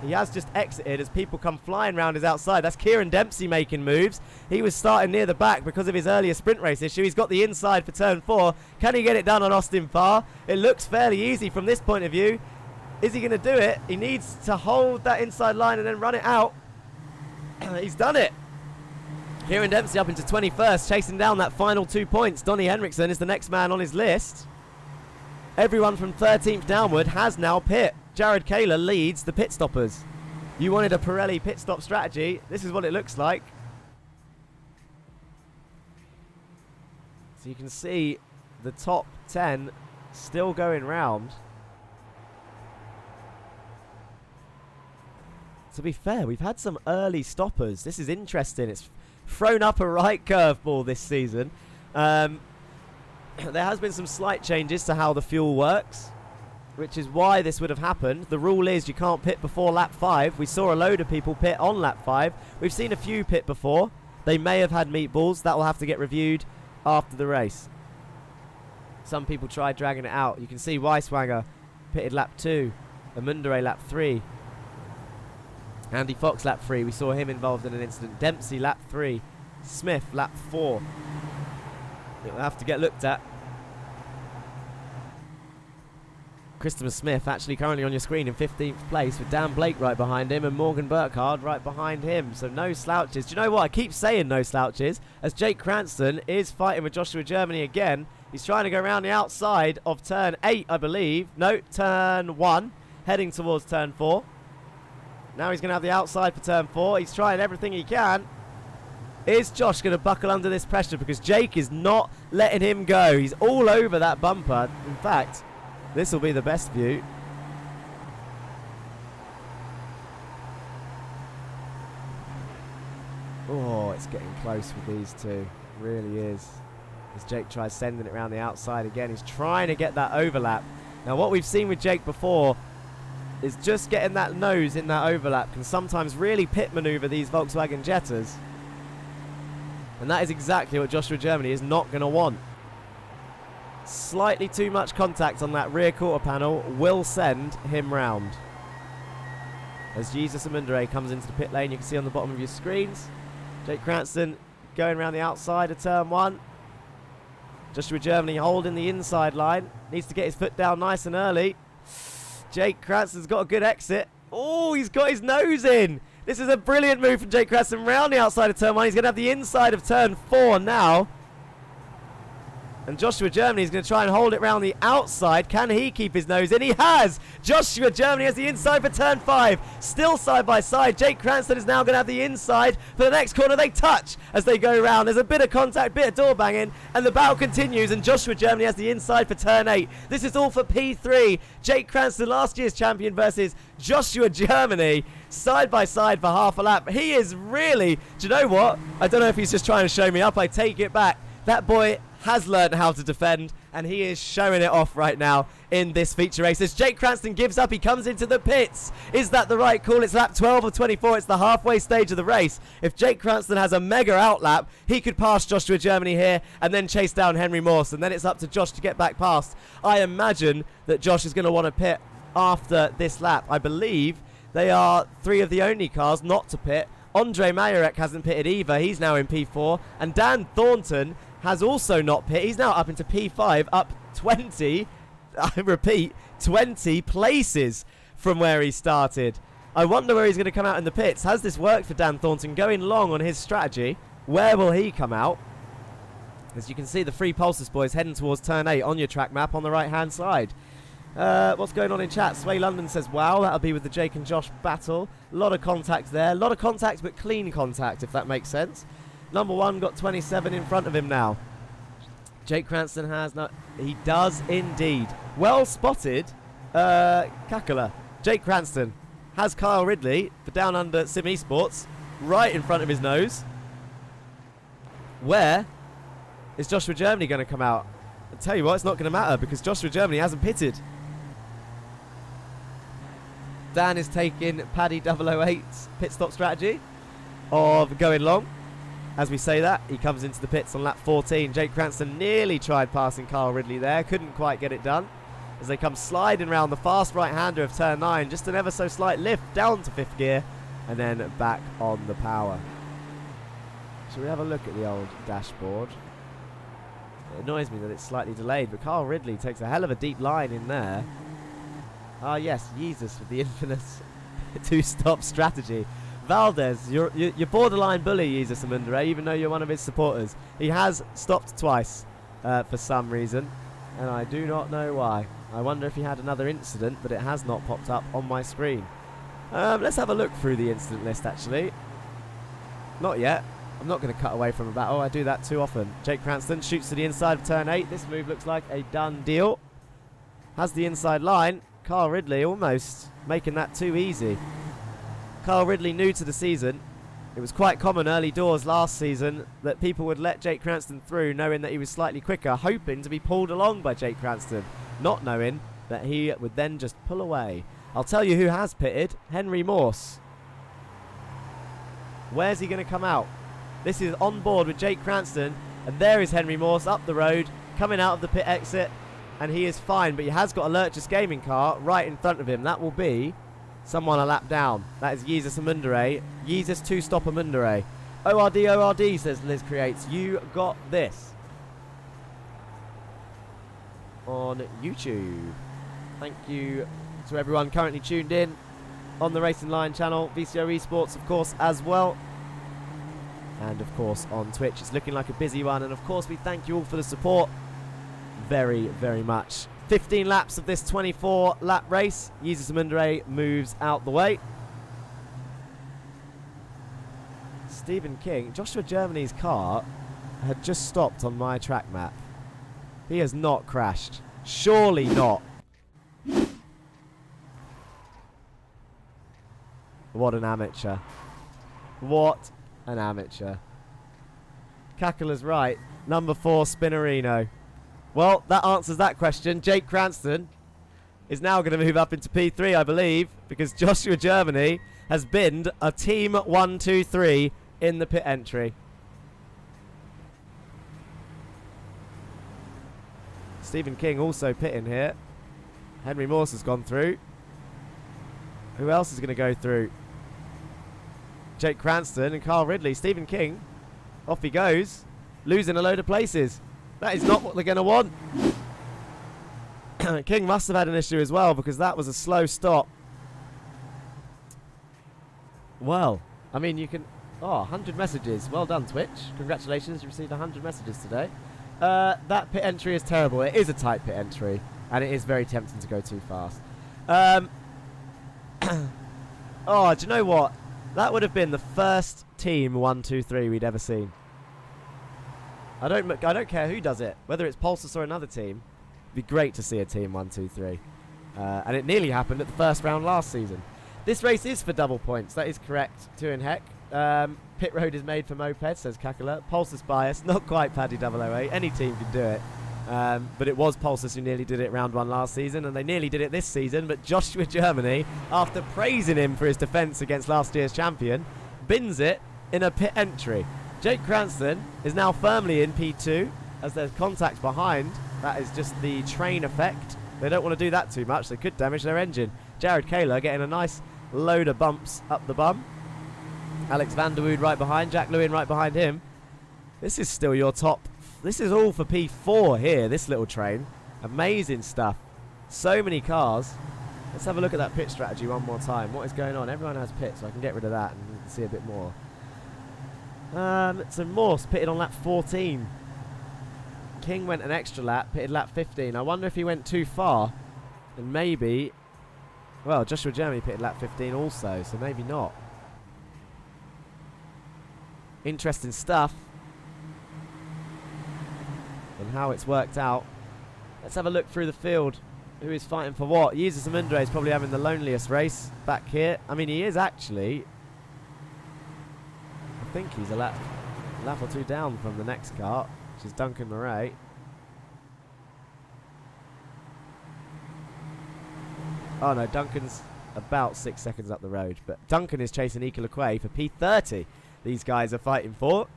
He has just exited as people come flying round his outside. That's Kieran Dempsey making moves. He was starting near the back because of his earlier sprint race issue. He's got the inside for turn 4. Can he get it done on Austin Farr? It looks fairly easy from this point of view. Is he going to do it? He needs to hold that inside line and then run it out. He's done it. Kieran Dempsey up into 21st, chasing down that final 2 points. Donnie Henriksen is the next man on his list. Everyone from 13th downward has now pit. Jared Kaler leads the pit stoppers. You wanted a Pirelli pit stop strategy. This is what it looks like. So you can see the top 10 still going round. To be fair, we've had some early stoppers. This is interesting. It's thrown up a right curveball this season. There has been some slight changes to how the fuel works, which is why this would have happened. The rule is you can't pit before lap 5. We saw a load of people pit on lap 5. We've seen a few pit before. They may have had meatballs. That will have to get reviewed after the race. Some people tried dragging it out. You can see Weiswanger pitted lap 2. Amundere lap 3. Andy Fox lap 3, we saw him involved in an incident. Dempsey lap 3, Smith lap 4. It will have to get looked at. Christopher Smith actually currently on your screen in 15th place with Dan Blake right behind him and Morgan Burkhardt right behind him. So no slouches. Do you know what? I keep saying no slouches as Jake Cranston is fighting with Joshua Germany again. He's trying to go around the outside of turn 8, I believe. No, turn 1, heading towards turn 4. Now he's going to have the outside for turn 4. He's trying everything he can. Is Josh going to buckle under this pressure? Because Jake is not letting him go. He's all over that bumper. In fact, this will be the best view. Oh, it's getting close with these two. It really is. As Jake tries sending it around the outside again. He's trying to get that overlap. Now, what we've seen with Jake before is just getting that nose in that overlap can sometimes really pit maneuver these Volkswagen Jettas. And that is exactly what Joshua Germany is not going to want. Slightly too much contact on that rear quarter panel will send him round. As Jesus Amundere comes into the pit lane, you can see on the bottom of your screens. Jake Cranston going around the outside of turn 1. Joshua Germany holding the inside line. Needs to get his foot down nice and early. Jake Cranston's got a good exit. Oh, he's got his nose in. This is a brilliant move from Jake Cranston round the outside of turn 1. He's going to have the inside of turn 4 now. And Joshua Germany is going to try and hold it round the outside. Can he keep his nose in? He has! Joshua Germany has the inside for turn 5. Still side by side. Jake Cranston is now going to have the inside for the next corner. They touch as they go round. There's a bit of contact, bit of door banging, and the battle continues. And Joshua Germany has the inside for turn 8. This is all for P3. Jake Cranston, last year's champion, versus Joshua Germany, side by side for half a lap. He is really, do you know what? I don't know if he's just trying to show me up. I take it back. That boy has learned how to defend, and he is showing it off right now in this feature race. As Jake Cranston gives up, he comes into the pits. Is that the right call? It's lap 12 of 24. It's the halfway stage of the race. If Jake Cranston has a mega outlap, he could pass Joshua Germany here and then chase down Henry Morse, and then it's up to Josh to get back past. I imagine that Josh is going to want to pit after this lap. I believe they are 3 of the only cars not to pit. Andre Majorek hasn't pitted either. He's now in P4, and Dan Thornton has also not pit. He's now up into P5, up 20, I repeat, 20 places from where he started. I wonder where he's going to come out in the pits. Has this worked for Dan Thornton? Going long on his strategy. Where will he come out? As you can see, the Free Pulses boys heading towards turn 8 on your track map on the right-hand side. What's going on in chat? Sway London says, wow, that'll be with the Jake and Josh battle. A lot of contact there. A lot of contact, but clean contact, if that makes sense. Number 1 got 27 in front of him now. Jake Cranston has no... He does indeed. Well spotted, Kakula. Jake Cranston has Kyle Ridley for Down Under Sim Esports right in front of his nose. Where is Joshua Germany going to come out? I'll tell you what, it's not going to matter because Joshua Germany hasn't pitted. Dan is taking Paddy 008's pit stop strategy of going long. As we say that, he comes into the pits on lap 14. Jake Cranston nearly tried passing Kyle Ridley there. Couldn't quite get it done. As they come sliding round the fast right-hander of turn 9. Just an ever so slight lift down to 5th gear. And then back on the power. Shall we have a look at the old dashboard? It annoys me that it's slightly delayed. But Kyle Ridley takes a hell of a deep line in there. Ah, yes. Jesus with the infamous two-stop strategy. Valdez, you're borderline bully, Jesus Amundere, even though you're one of his supporters. He has stopped twice for some reason, and I do not know why. I wonder if he had another incident, but it has not popped up on my screen. Let's have a look through the incident list, actually. Not yet. I'm not going to cut away from a battle. I do that too often. Jake Cranston shoots to the inside of turn 8. This move looks like a done deal. Has the inside line. Kyle Ridley almost making that too easy. Kyle Ridley new to the season. It was quite common early doors last season that people would let Jake Cranston through knowing that he was slightly quicker, hoping to be pulled along by Jake Cranston, not knowing that he would then just pull away. I'll tell you who has pitted, Henry Morse. Where's he going to come out? This is on board with Jake Cranston, and there is Henry Morse up the road, coming out of the pit exit, and he is fine, but he has got a Lurchus gaming car right in front of him. That will be someone a lap down. That is Jesus Amundere. Jesus two-stop Amundere. ORD, says Liz Creates. You got this. On YouTube. Thank you to everyone currently tuned in on the Racing Line channel. VCO Esports, of course, as well. And, of course, on Twitch. It's looking like a busy one. And, of course, we thank you all for the support. Very, very much. 15 laps of this 24-lap race. Jesus Amundere moves out the way. Stephen King. Joshua Germany's car had just stopped on my track map. He has not crashed. Surely not. What an amateur. What an amateur. Kakula's right. Number 4, Spinarino. Well, that answers that question. Jake Cranston is now going to move up into P3, I believe, because Joshua Germany has binned a team 1-2-3 in the pit entry. Stephen King also pitting here. Henry Morse has gone through. Who else is going to go through? Jake Cranston and Kyle Ridley. Stephen King, off he goes, losing a load of places. That is not what they're going to want. King must have had an issue as well because that was a slow stop. Well, I mean, you can... Oh, 100 messages. Well done, Twitch. Congratulations, you received 100 messages today. That pit entry is terrible. It is a tight pit entry, and it is very tempting to go too fast. Oh, do you know what? That would have been the first team 1-2-3 we'd ever seen. I don't care who does it, whether it's Pulsus or another team. It'd be great to see a team 1-2-3. And it nearly happened at the first round last season. This race is for double points. That is correct. 2 in heck. Pit road is made for moped, says Kakula. Pulsus bias, not quite Paddy 008. Any team can do it. But it was Pulsus who nearly did it round 1 last season, and they nearly did it this season. But Joshua Germany, after praising him for his defence against last year's champion, bins it in a pit entry. Jake Cranston is now firmly in P2 as there's contact behind. That is just the train effect. They don't want to do that too much. They could damage their engine. Jared Kaler getting a nice load of bumps up the bum. Alex van der Wood right behind. Jack Lewin right behind him. This is still your top. This is all for P4 here, this little train. Amazing stuff. So many cars. Let's have a look at that pit strategy one more time. What is going on? Everyone has pits, so I can get rid of that and you can see a bit more. So Morse pitted on lap 14. King went an extra lap, pitted lap 15. I wonder if he went too far. And maybe... Well, Joshua Germany pitted lap 15 also, so maybe not. Interesting stuff. And how it's worked out. Let's have a look through the field. Who is fighting for what? Jesus Amundre is probably having the loneliest race back here. I mean, he is actually. I think he's a lap or two down from the next car, which is Duncan Murray. Oh no, Duncan's about 6 seconds up the road, but Duncan is chasing Ika Lequay for P30. These guys are fighting for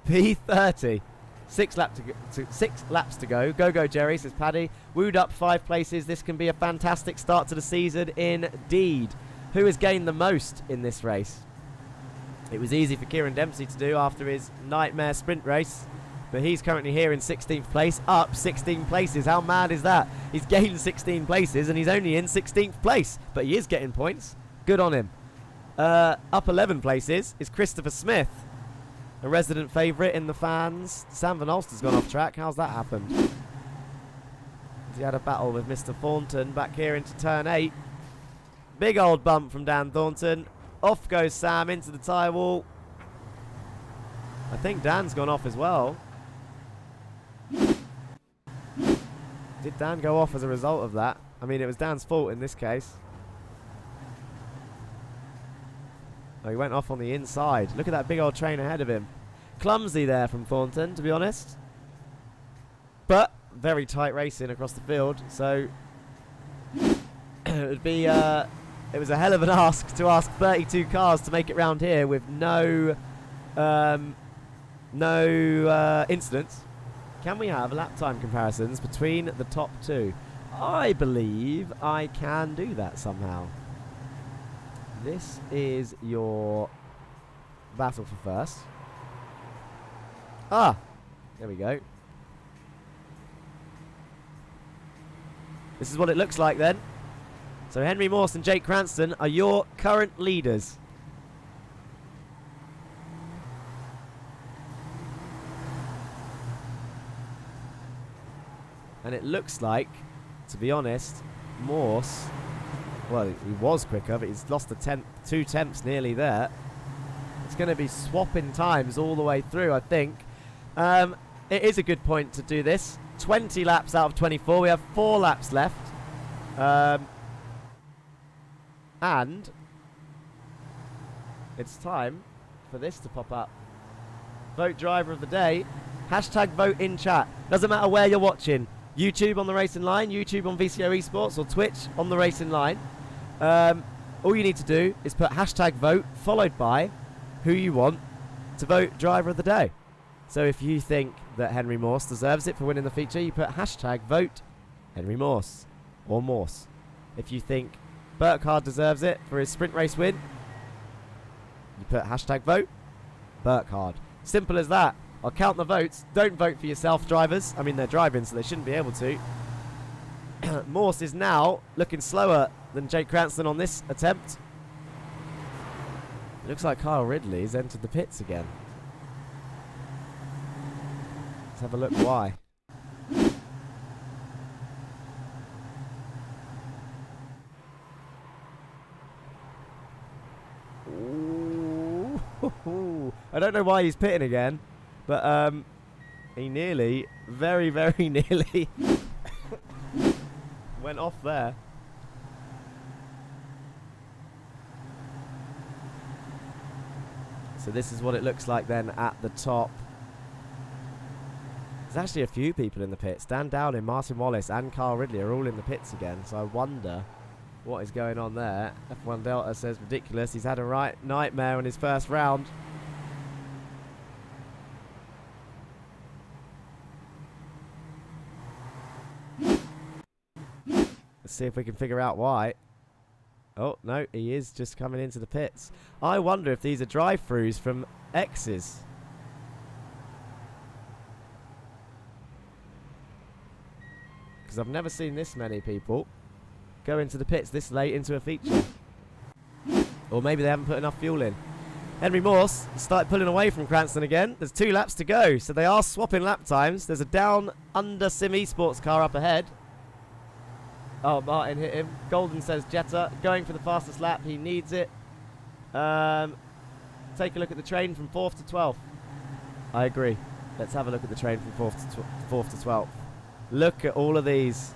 P30. 6 laps to go. Go Jerry, says Paddy. Wooed up 5 places. This can be a fantastic start to the season indeed. Who has gained the most in this race? It was easy for Kieran Dempsey to do after his nightmare sprint race, but he's currently here in 16th place, up 16 places. How mad is that? He's gained 16 places and he's only in 16th place, but he is getting points. Good on him. Up 11 places is Christopher Smith, a resident favourite in the fans. Sam Van Alster's gone off track. How's that happened? He had a battle with Mr. Thornton back here into turn 8. Big old bump from Dan Thornton. Off goes Sam into the tyre wall. I think Dan's gone off as well. Did Dan go off as a result of that? I mean, it was Dan's fault in this case. Oh, he went off on the inside. Look at that big old train ahead of him. Clumsy there from Thornton, to be honest. But very tight racing across the field, so it would be it was a hell of an ask to ask 32 cars to make it round here with no incidents. Can we have lap time comparisons between the top 2? I believe I can do that somehow. This is your battle for first. Ah, there we go. This is what it looks like then. So Henry Morse and Jake Cranston are your current leaders. And it looks like, to be honest, Morse, well, he was quicker, but he's lost 2 tenths nearly there. It's going to be swapping times all the way through, I think. It is a good point to do this. 20 laps out of 24. We have 4 laps left. And it's time for this to pop up. Vote driver of the day. Hashtag vote in chat. Doesn't matter where you're watching. YouTube on the Racing Line, YouTube on VCO Esports, or Twitch on the Racing Line. All you need to do is put hashtag vote followed by who you want to vote driver of the day. So if you think that Henry Morse deserves it for winning the feature, you put hashtag vote Henry Morse or Morse. If you think Burkhard deserves it for his sprint race win, you put hashtag vote Burkhard. Simple as that. I'll count the votes. Don't vote for yourself, drivers. I mean, they're driving, so they shouldn't be able to. Morse is now looking slower than Jake Cranston on this attempt. It looks like Kyle Ridley's entered the pits again. Let's have a look why. Ooh. I don't know why he's pitting again, but he nearly, very, very nearly went off there. So this is what it looks like then at the top. There's actually a few people in the pits. Dan Downing, Martin Wallace and Carl Ridley are all in the pits again, so I wonder what is going on there. F1 Delta says ridiculous. He's had a right nightmare in his first round. Let's see if we can figure out why. Oh, no, he is just coming into the pits. I wonder if these are drive-thrus from X's. Because I've never seen this many people go into the pits this late into a feature. Or maybe they haven't put enough fuel in. Henry Morse started pulling away from Cranston again. There's 2 laps to go, so they are swapping lap times. There's a down under Sim Esports car up ahead. Oh, Martin hit him. Golden says Jetta going for the fastest lap. He needs it. take a look at the train from 4th to 12th. I agree. Let's have a look at the train from 4th to 12th. Look at all of these.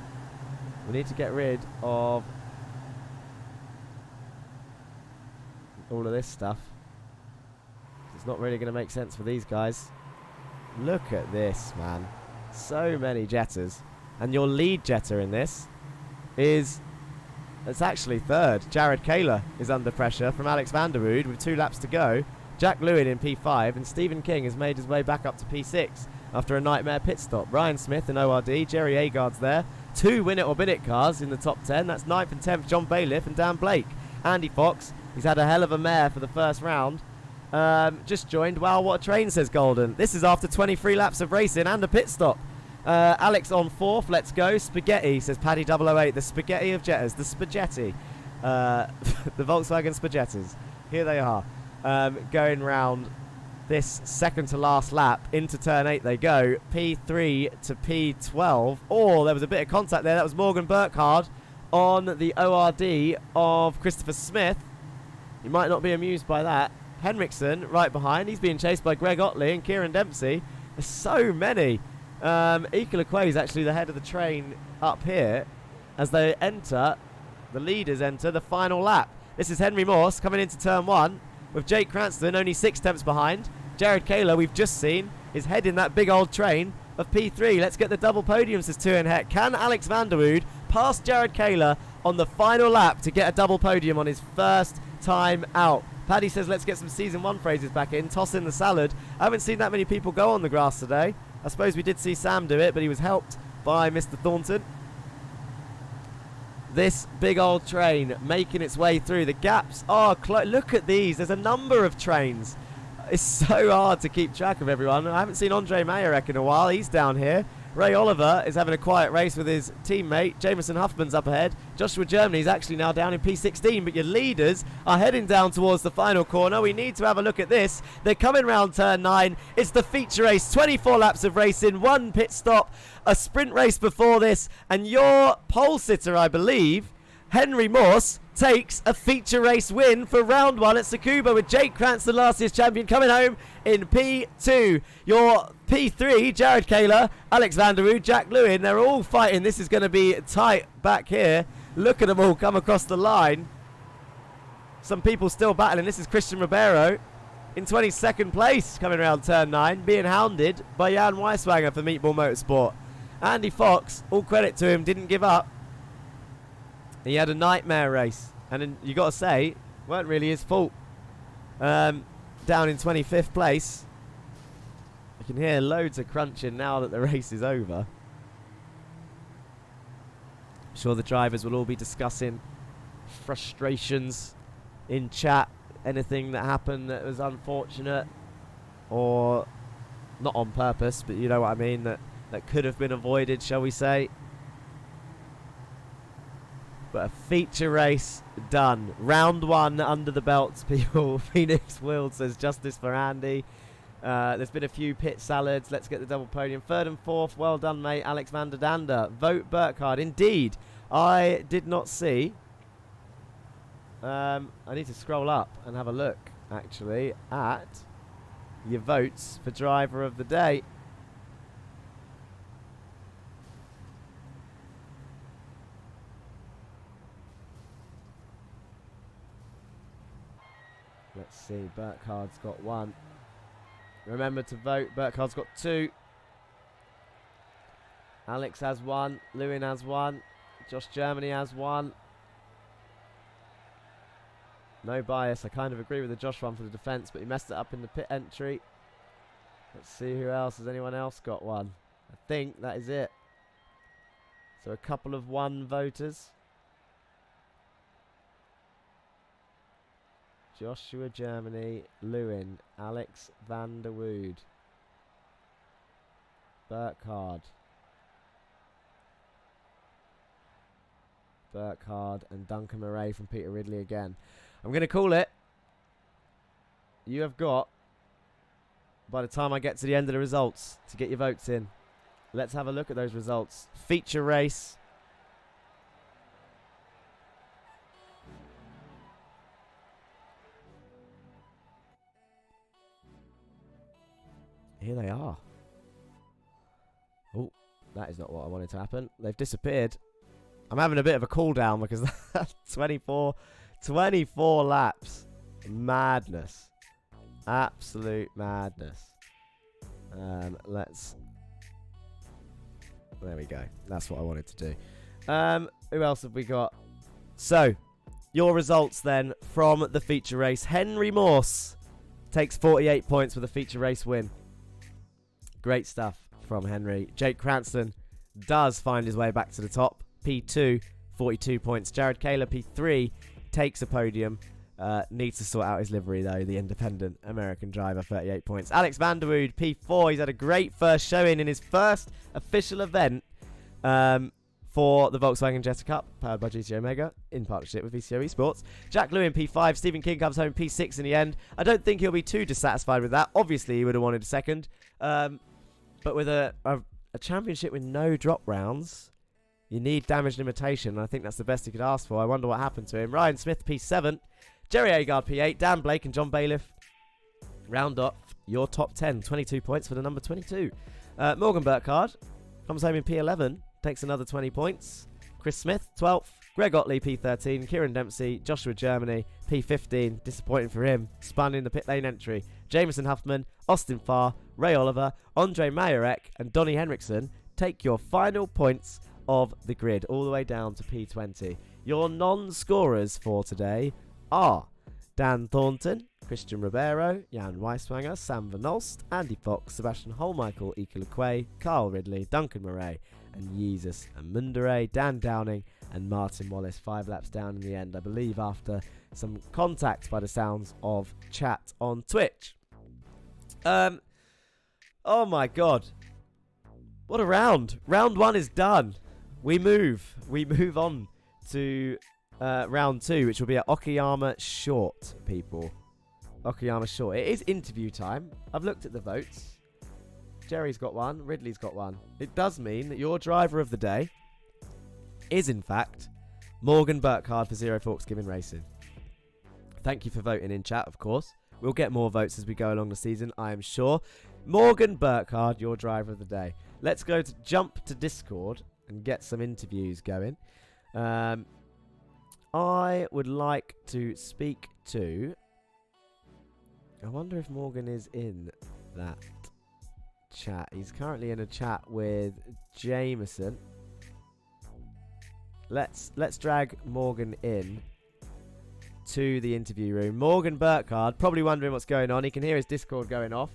We need to get rid of all of this stuff. It's not really going to make sense for these guys. Look at this, man. So many Jettas. And your lead Jetta in this is... It's actually third. Jared Kaler is under pressure from Alex van der Wood with 2 laps to go. Jack Lewin in P5, and Stephen King has made his way back up to P6 after a nightmare pit stop. Ryan Smith in ORD, Jerry Agard's there. 2 win it or bin it cars in the top 10. That's 9th and 10th, John Bailiff and Dan Blake. Andy Fox, he's had a hell of a mare for the first round. Just joined. Wow, what a train, says Golden. This is after 23 laps of racing and a pit stop. Alex on 4th, let's go. Spaghetti, says Paddy 008. The spaghetti of Jettas, the spaghetti. The Volkswagen Spaghettis. Here they are. Going round this second to last lap. Into turn 8 they go. P3 to P12. Oh, there was a bit of contact there. That was Morgan Burkhardt on the ORD of Christopher Smith. You might not be amused by that. Henriksen right behind. He's being chased by Greg Otley and Kieran Dempsey. There's so many. Equal is actually the head of the train up here as they enter, the leaders enter the final lap. This is Henry Morse coming into turn 1 with Jake Cranston only 6 tenths behind. Jared Kaler, we've just seen, is heading that big old train of P3. Let's get the double podium, says Tuin Heck. Can Alex van der Wood pass Jared Kaler on the final lap to get a double podium on his first time out? Paddy says let's get some season 1 phrases back in. Toss in the salad. I haven't seen that many people go on the grass today. I suppose we did see Sam do it, but he was helped by Mr. Thornton. This big old train making its way through. The gaps are close. Look at these. There's a number of trains. It's so hard to keep track of everyone. I haven't seen Andre Mayerek in a while. He's down here. Ray Oliver is having a quiet race with his teammate. Jameson Huffman's up ahead. Joshua Germany's actually now down in P16, but your leaders are heading down towards the final corner. We need to have a look at this. They're coming round turn 9. It's the feature race, 24 laps of racing, 1 pit stop, a sprint race before this, and your pole sitter, I believe, Henry Morse, takes a feature race win for round 1 at Tsukuba with Jake Cranston, last year's champion, coming home in P2. Your P3, Jared Kaler, Alex van der Wood, Jack Lewin, they're all fighting. This is going to be tight back here. Look at them all come across the line. Some people still battling. This is Christian Ribeiro in 22nd place coming around turn 9, being hounded by Jan Weiswanger for Meatball Motorsport. Andy Fox, all credit to him, didn't give up. He had a nightmare race, and you got to say, weren't really his fault. Down in 25th place. I can hear loads of crunching now that the race is over. I'm sure the drivers will all be discussing frustrations in chat. Anything that happened that was unfortunate, or not on purpose, but you know what I mean, that could have been avoided, shall we say. But a feature race done. Round 1 under the belts, people. Phoenix Wild says justice for Andy. There's been a few pit salads. Let's get the double podium. 3rd and 4th. Well done, mate. Alex van der Dander. Vote Burkhardt. Indeed. I did not see. I need to scroll up and have a look, actually, at your votes for driver of the day. Let's see, Burkhardt's got 1. Remember to vote. Burkhardt's got 2. Alex has 1. Lewin has 1. Josh Germany has 1. No bias. I kind of agree with the Josh one for the defence, but he messed it up in the pit entry. Let's see who else. Has anyone else got 1? I think that is it. So a couple of 1 voters. Joshua Germany, Lewin, Alex van der Wood, Burkhardt, and Duncan Murray from Peter Ridley again. I'm going to call it. You have got, by the time I get to the end of the results, to get your votes in. Let's have a look at those results. Feature race. Here they are. Oh, that is not what I wanted to happen. They've disappeared. I'm having a bit of a cool down because that's 24 laps. Madness. Absolute madness. There we go. That's what I wanted to do. Who else have we got? So, your results then from the feature race. Henry Morse takes 48 points with a feature race win. Great stuff from Henry. Jake Cranston does find his way back to the top. P2, 42 points. Jared Kaler, P3, takes a podium. Needs to sort out his livery, though. The independent American driver, 38 points. Alex Vanderwood, P4. He's had a great first showing in his first official event for the Volkswagen Jetta Cup, powered by GT Omega, in partnership with VCO Esports. Jack Lewin, P5. Stephen King comes home P6 in the end. I don't think he'll be too dissatisfied with that. Obviously, he would have wanted a second. But with a championship with no drop rounds, you need damage limitation, and I think that's the best he could ask for. I wonder what happened to him. Ryan Smith, P7. Jerry Agard, P8. Dan Blake and John Bailiff round up your top 10. 22 points for the number 22. Morgan Burkhardt comes home in P11. Takes another 20 points. Chris Smith, 12th. Greg Otley, P13. Kieran Dempsey, Joshua Germany, P15. Disappointing for him. Spun in the pit lane entry. Jameson Huffman, Austin Farr, Ray Oliver, Andre Majorek, and Donny Henriksen take your final points of the grid, all the way down to P20. Your non-scorers for today are Dan Thornton, Christian Ribeiro, Jan Weiswanger, Sam Van Olst, Andy Fox, Sebastian Holmichael, Ika Lequay, Carl Ridley, Duncan Murray, and Jesus Mundere, Dan Downing, and Martin Wallace. 5 laps down in the end, I believe, after some contact by the sounds of chat on Twitch. Oh my god. What a round. Round 1 is done. We move on to round 2, which will be at Okayama Short, people. Okayama Short. It is interview time. I've looked at the votes. Jerry's got one. Ridley's got one. It does mean that your driver of the day is, in fact, Morgan Burkhardt for Zero Forks Giving Racing. Thank you for voting in chat, of course. We'll get more votes as we go along the season, I am sure. Morgan Burkhardt, your driver of the day. Let's jump to Discord and get some interviews going. I would like to speak to... I wonder if Morgan is in that chat. He's currently in a chat with Jameson. Let's drag Morgan in to the interview room. Morgan Burkhardt, probably wondering what's going on. He can hear his Discord going off.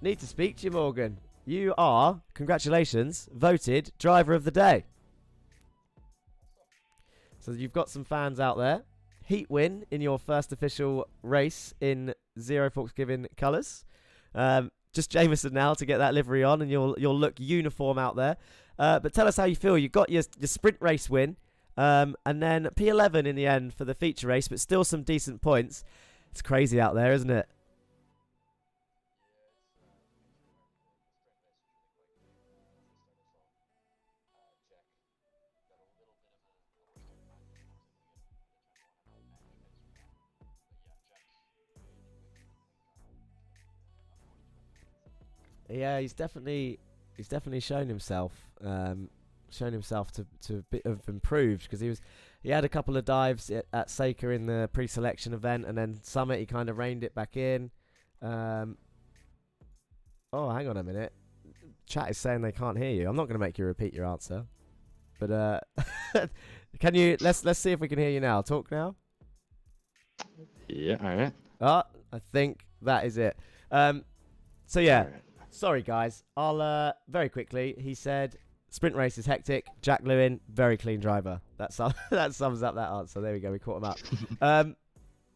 Need to speak to you, Morgan. You are, congratulations, voted driver of the day. So you've got some fans out there. Heat win in your first official race in Zero Forks Giving colours. Just Jameson now to get that livery on, and you'll look uniform out there. But tell us how you feel. You got your sprint race win, and then P11 in the end for the feature race, but still some decent points. It's crazy out there, isn't it? Yeah, he's definitely shown himself. To a bit of improved, because he had a couple of dives at Seika in the pre-selection event, and then Summit he kind of reined it back in. Oh, hang on a minute. Chat is saying they can't hear you. I'm not going to make you repeat your answer, but can you? Let's see if we can hear you now. Talk now. Yeah, all right. I think that is it. So yeah. All right. Sorry, guys. I'll very quickly. He said sprint race is hectic. Jack Lewin, very clean driver. That sums up that answer. There we go. We caught him up.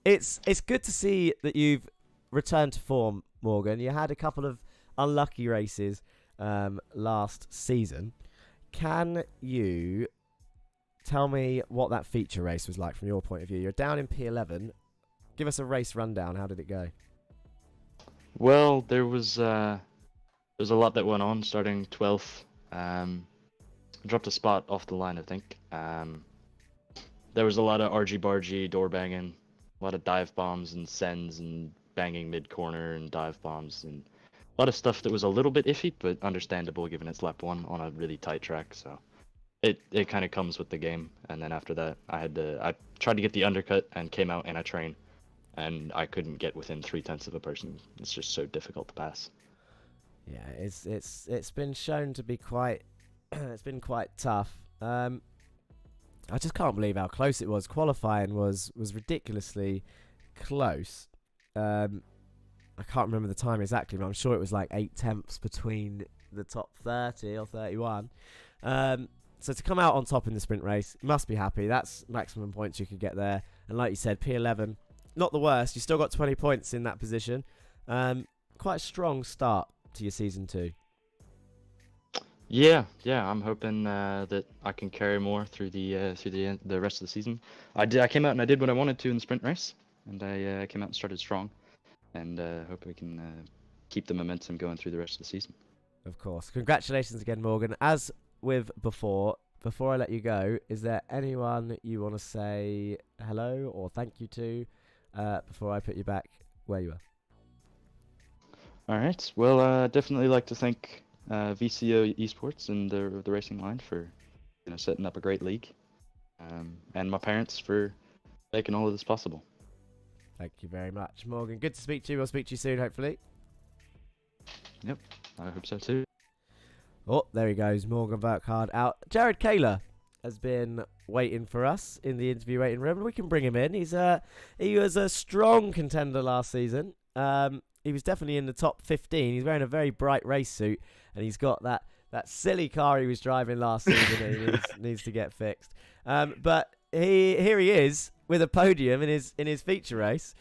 It's good to see that you've returned to form, Morgan. You had a couple of unlucky races last season. Can you tell me what that feature race was like from your point of view? You're down in P11. Give us a race rundown. How did it go? Well, there was a lot that went on. Starting 12th, dropped a spot off the line, I think. There was a lot of argy bargy, door banging, a lot of dive bombs and sends and banging mid corner and dive bombs and a lot of stuff that was a little bit iffy, but understandable given it's lap 1 on a really tight track. So it kind of comes with the game. And then after that, I tried to get the undercut and came out in a train, and I couldn't get within 0.3 of a person. It's just so difficult to pass. Yeah, it's been shown to be quite it's been quite tough. I just can't believe how close it was. Qualifying was ridiculously close. I can't remember the time exactly, but I'm sure it was like 0.8 between the top 30 or 31. So to come out on top in the sprint race, you must be happy. That's maximum points you could get there. And like you said, P11, not the worst. You still got 20 points in that position. Quite a strong start to your season 2. Yeah, I'm hoping that I can carry more through the rest of the season. I came out and I did what I wanted to in the sprint race, and I came out and started strong, and hope we can keep the momentum going through the rest of the season. Of course. Congratulations again, Morgan. As with before I let you go, is there anyone you want to say hello or thank you to before I put you back where you are? All right. Well, definitely like to thank VCO Esports and the Racing Line for setting up a great league, and my parents for making all of this possible. Thank you very much, Morgan. Good to speak to you. We'll speak to you soon, hopefully. Yep, I hope so too. Oh, there he goes, Morgan Burkhardt out. Jared Kaler has been waiting for us in the interview waiting room, and we can bring him in. He was a strong contender last season. He was definitely in the top 15. He's wearing a very bright race suit, and he's got that silly car he was driving last season that he needs to get fixed. But here he is with a podium in his feature race.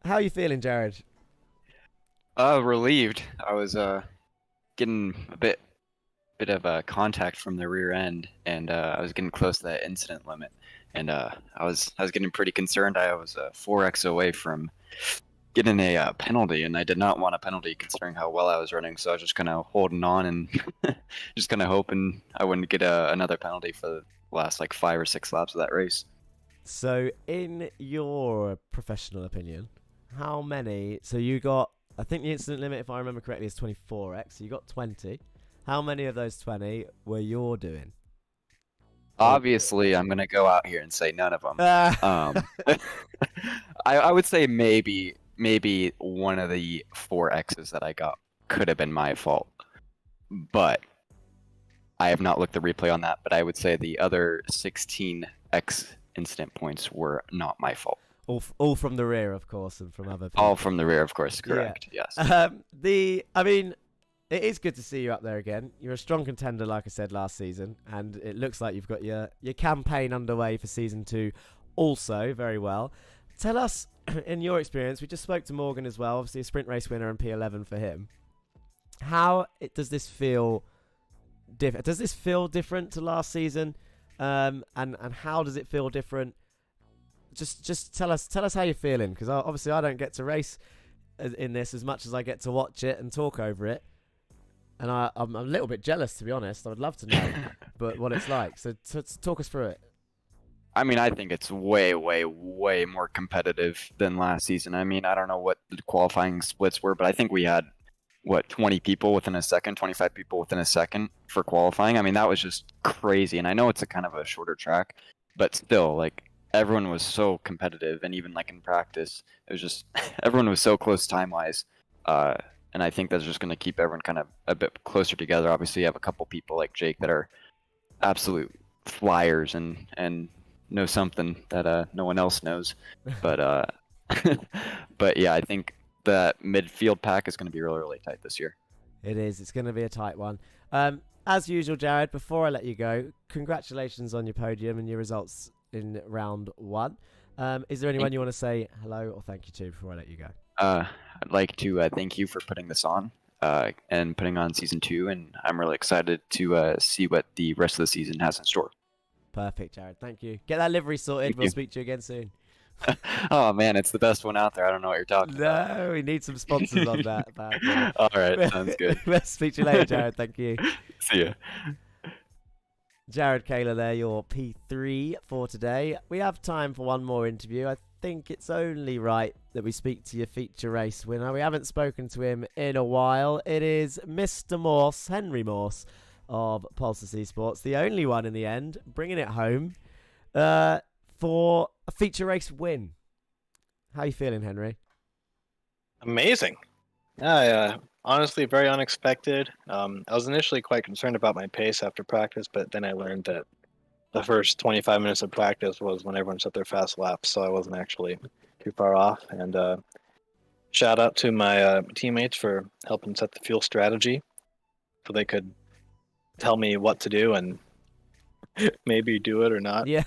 How are you feeling, Jared? Relieved. I was getting a bit of contact from the rear end, and I was getting close to that incident limit, and I was getting pretty concerned. I was 4x away from getting a penalty, and I did not want a penalty considering how well I was running. So I was just kind of holding on and just kind of hoping I wouldn't get another penalty for the last like 5 or 6 laps of that race. So, in your professional opinion, how many? So you got, I think the incident limit, if I remember correctly, is 24x. So you got 20. How many of those 20 were you doing? Obviously, I'm gonna go out here and say none of them. I would say maybe one of the 4x's that I got could have been my fault, but I have not looked the replay on that. But I would say the other 16x incident points were not my fault. All from the rear, of course, and from other people. All from the rear, of course. Correct. Yeah. Yes. I mean, it is good to see you up there again. You're a strong contender, like I said last season, and it looks like you've got your campaign underway for season 2 also very well. Tell us, in your experience, we just spoke to Morgan as well, obviously a sprint race winner and P11 for him. How does this feel different? Does this feel different to last season? And how does it feel different? Just tell us how you're feeling, because obviously I don't get to race in this as much as I get to watch it and talk over it. And I'm a little bit jealous, to be honest. I would love to know but what it's like. So talk us through it. I mean, I think it's way, way, way more competitive than last season. I mean, I don't know what the qualifying splits were, but I think we had, 20 people within a second, 25 people within a second for qualifying. I mean, that was just crazy. And I know it's a kind of a shorter track, but still, like, everyone was so competitive. And even, like, in practice, it was just, everyone was so close time-wise. And I think that's just going to keep everyone kind of a bit closer together. Obviously, you have a couple people like Jake that are absolute flyers and know something that no one else knows. But but yeah, I think that midfield pack is going to be really, really tight this year. It is. It's going to be a tight one. As usual, Jared, before I let you go, congratulations on your podium and your results in round 1. Is there anyone you want to say hello or thank you to before I let you go? I'd like to thank you for putting this on and putting on season 2, and I'm really excited to see what the rest of the season has in store. Perfect, Jared. Thank you. Get that livery sorted. We'll speak to you again soon. Oh man, it's the best one out there. I don't know what you're talking about. No, we need some sponsors on that. All right, sounds good. We'll speak to you later, Jared. Thank you. See ya. Jared Kaler there, your P3 for today. We have time for one more interview. I think it's only right that we speak to your feature race winner. We haven't spoken to him in a while. It is Mr. Morse, Henry Morse of Pulsus Esports, the only one in the end, bringing it home for a feature race win. How are you feeling, Henry? Amazing. Yeah, honestly, very unexpected. I was initially quite concerned about my pace after practice, but then I learned that the first 25 minutes of practice was when everyone set their fast laps, so I wasn't actually too far off. And shout out to my teammates for helping set the fuel strategy so they could tell me what to do and maybe do it or not. Yeah.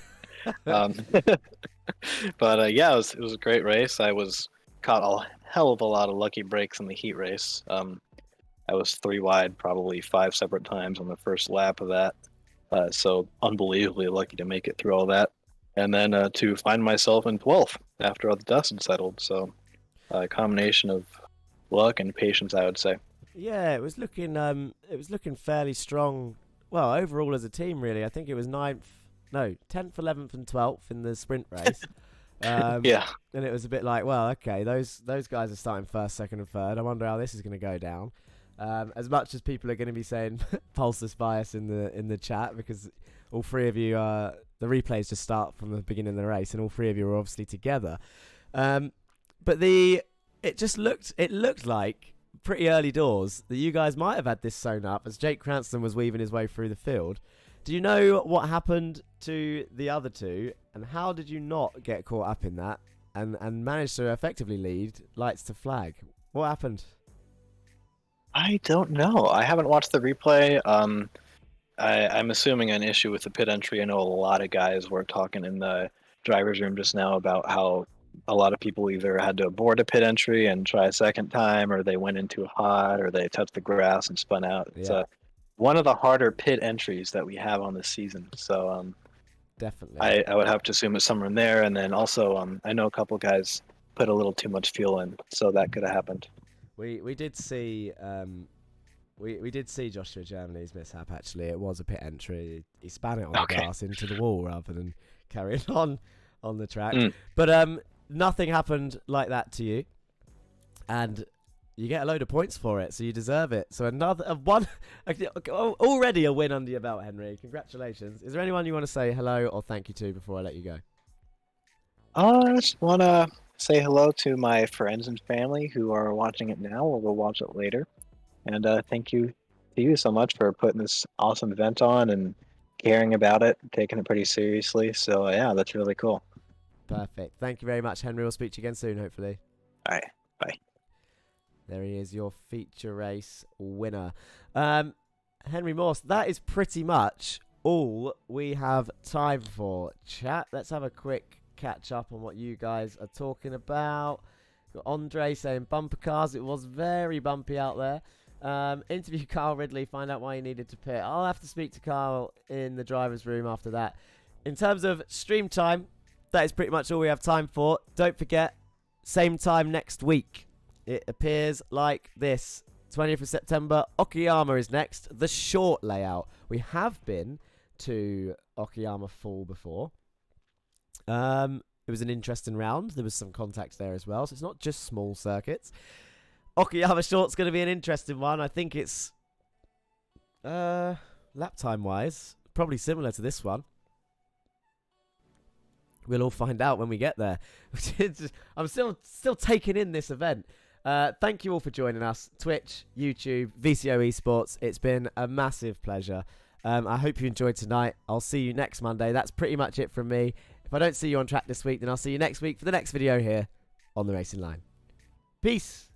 But yeah, it was a great race. I was caught a hell of a lot of lucky breaks in the heat race. I was 3 wide probably 5 separate times on the first lap of that. So unbelievably lucky to make it through all that. And then to find myself in 12th after all the dust had settled. So a combination of luck and patience, I would say. Yeah, it was looking fairly strong. Well, overall as a team, really. I think it was 10th, 11th, and 12th in the sprint race. Yeah. And it was a bit like, well, okay, those guys are starting first, second, and third. I wonder how this is going to go down. As much as people are going to be saying Pulsus bias in the chat, because all 3 of you the replays just start from the beginning of the race, and all 3 of you are obviously together. But it looked like pretty early doors that you guys might have had this sewn up as Jake Cranston was weaving his way through the field. Do you know what happened to the other 2, and how did you not get caught up in that and manage to effectively lead lights to flag? What happened? I don't know. I haven't watched the replay. I'm assuming an issue with the pit entry. I know a lot of guys were talking in the driver's room just now about how a lot of people either had to abort a pit entry and try a second time, or they went in too hot, or they touched the grass and spun out. It's one of the harder pit entries that we have on this season. So definitely, I would have to assume it's somewhere in there. And then also, I know a couple guys put a little too much fuel in, so that could have happened. We did see we did see Joshua Germany's mishap. Actually, it was a pit entry. He span it on the grass into the wall rather than carrying on the track. But nothing happened like that to you, and you get a load of points for it, so you deserve it. So another one, already a win under your belt, Henry. Congratulations. Is there anyone you want to say hello or thank you to before I let you go? I just want to say hello to my friends and family who are watching it now or will watch it later. And thank you to you so much for putting this awesome event on and caring about it, taking it pretty seriously. So yeah, that's really cool. Perfect. Thank you very much, Henry. We'll speak to you again soon, hopefully. All right. Bye. There he is, your feature race winner. Henry Morse, that is pretty much all we have time for. Chat, let's have a quick catch up on what you guys are talking about. Got Andre saying bumper cars. It was very bumpy out there. Interview Carl Ridley, find out why he needed to pit. I'll have to speak to Carl in the driver's room after that. In terms of stream time, that is pretty much all we have time for. Don't forget, same time next week. It appears like this. 20th of September, Okayama is next. The short layout. We have been to Okayama Fall before. It was an interesting round. There was some contacts there as well, so it's not just small circuits. Okayama Short's going to be an interesting one. I think it's lap time wise probably similar to this one. We'll all find out when we get there. I'm still taking in this event. Thank you all for joining us. Twitch, YouTube, VCO Esports. It's been a massive pleasure. I hope you enjoyed tonight. I'll see you next Monday. That's pretty much it from me. If I don't see you on track this week, then I'll see you next week for the next video here on the Racing Line. Peace.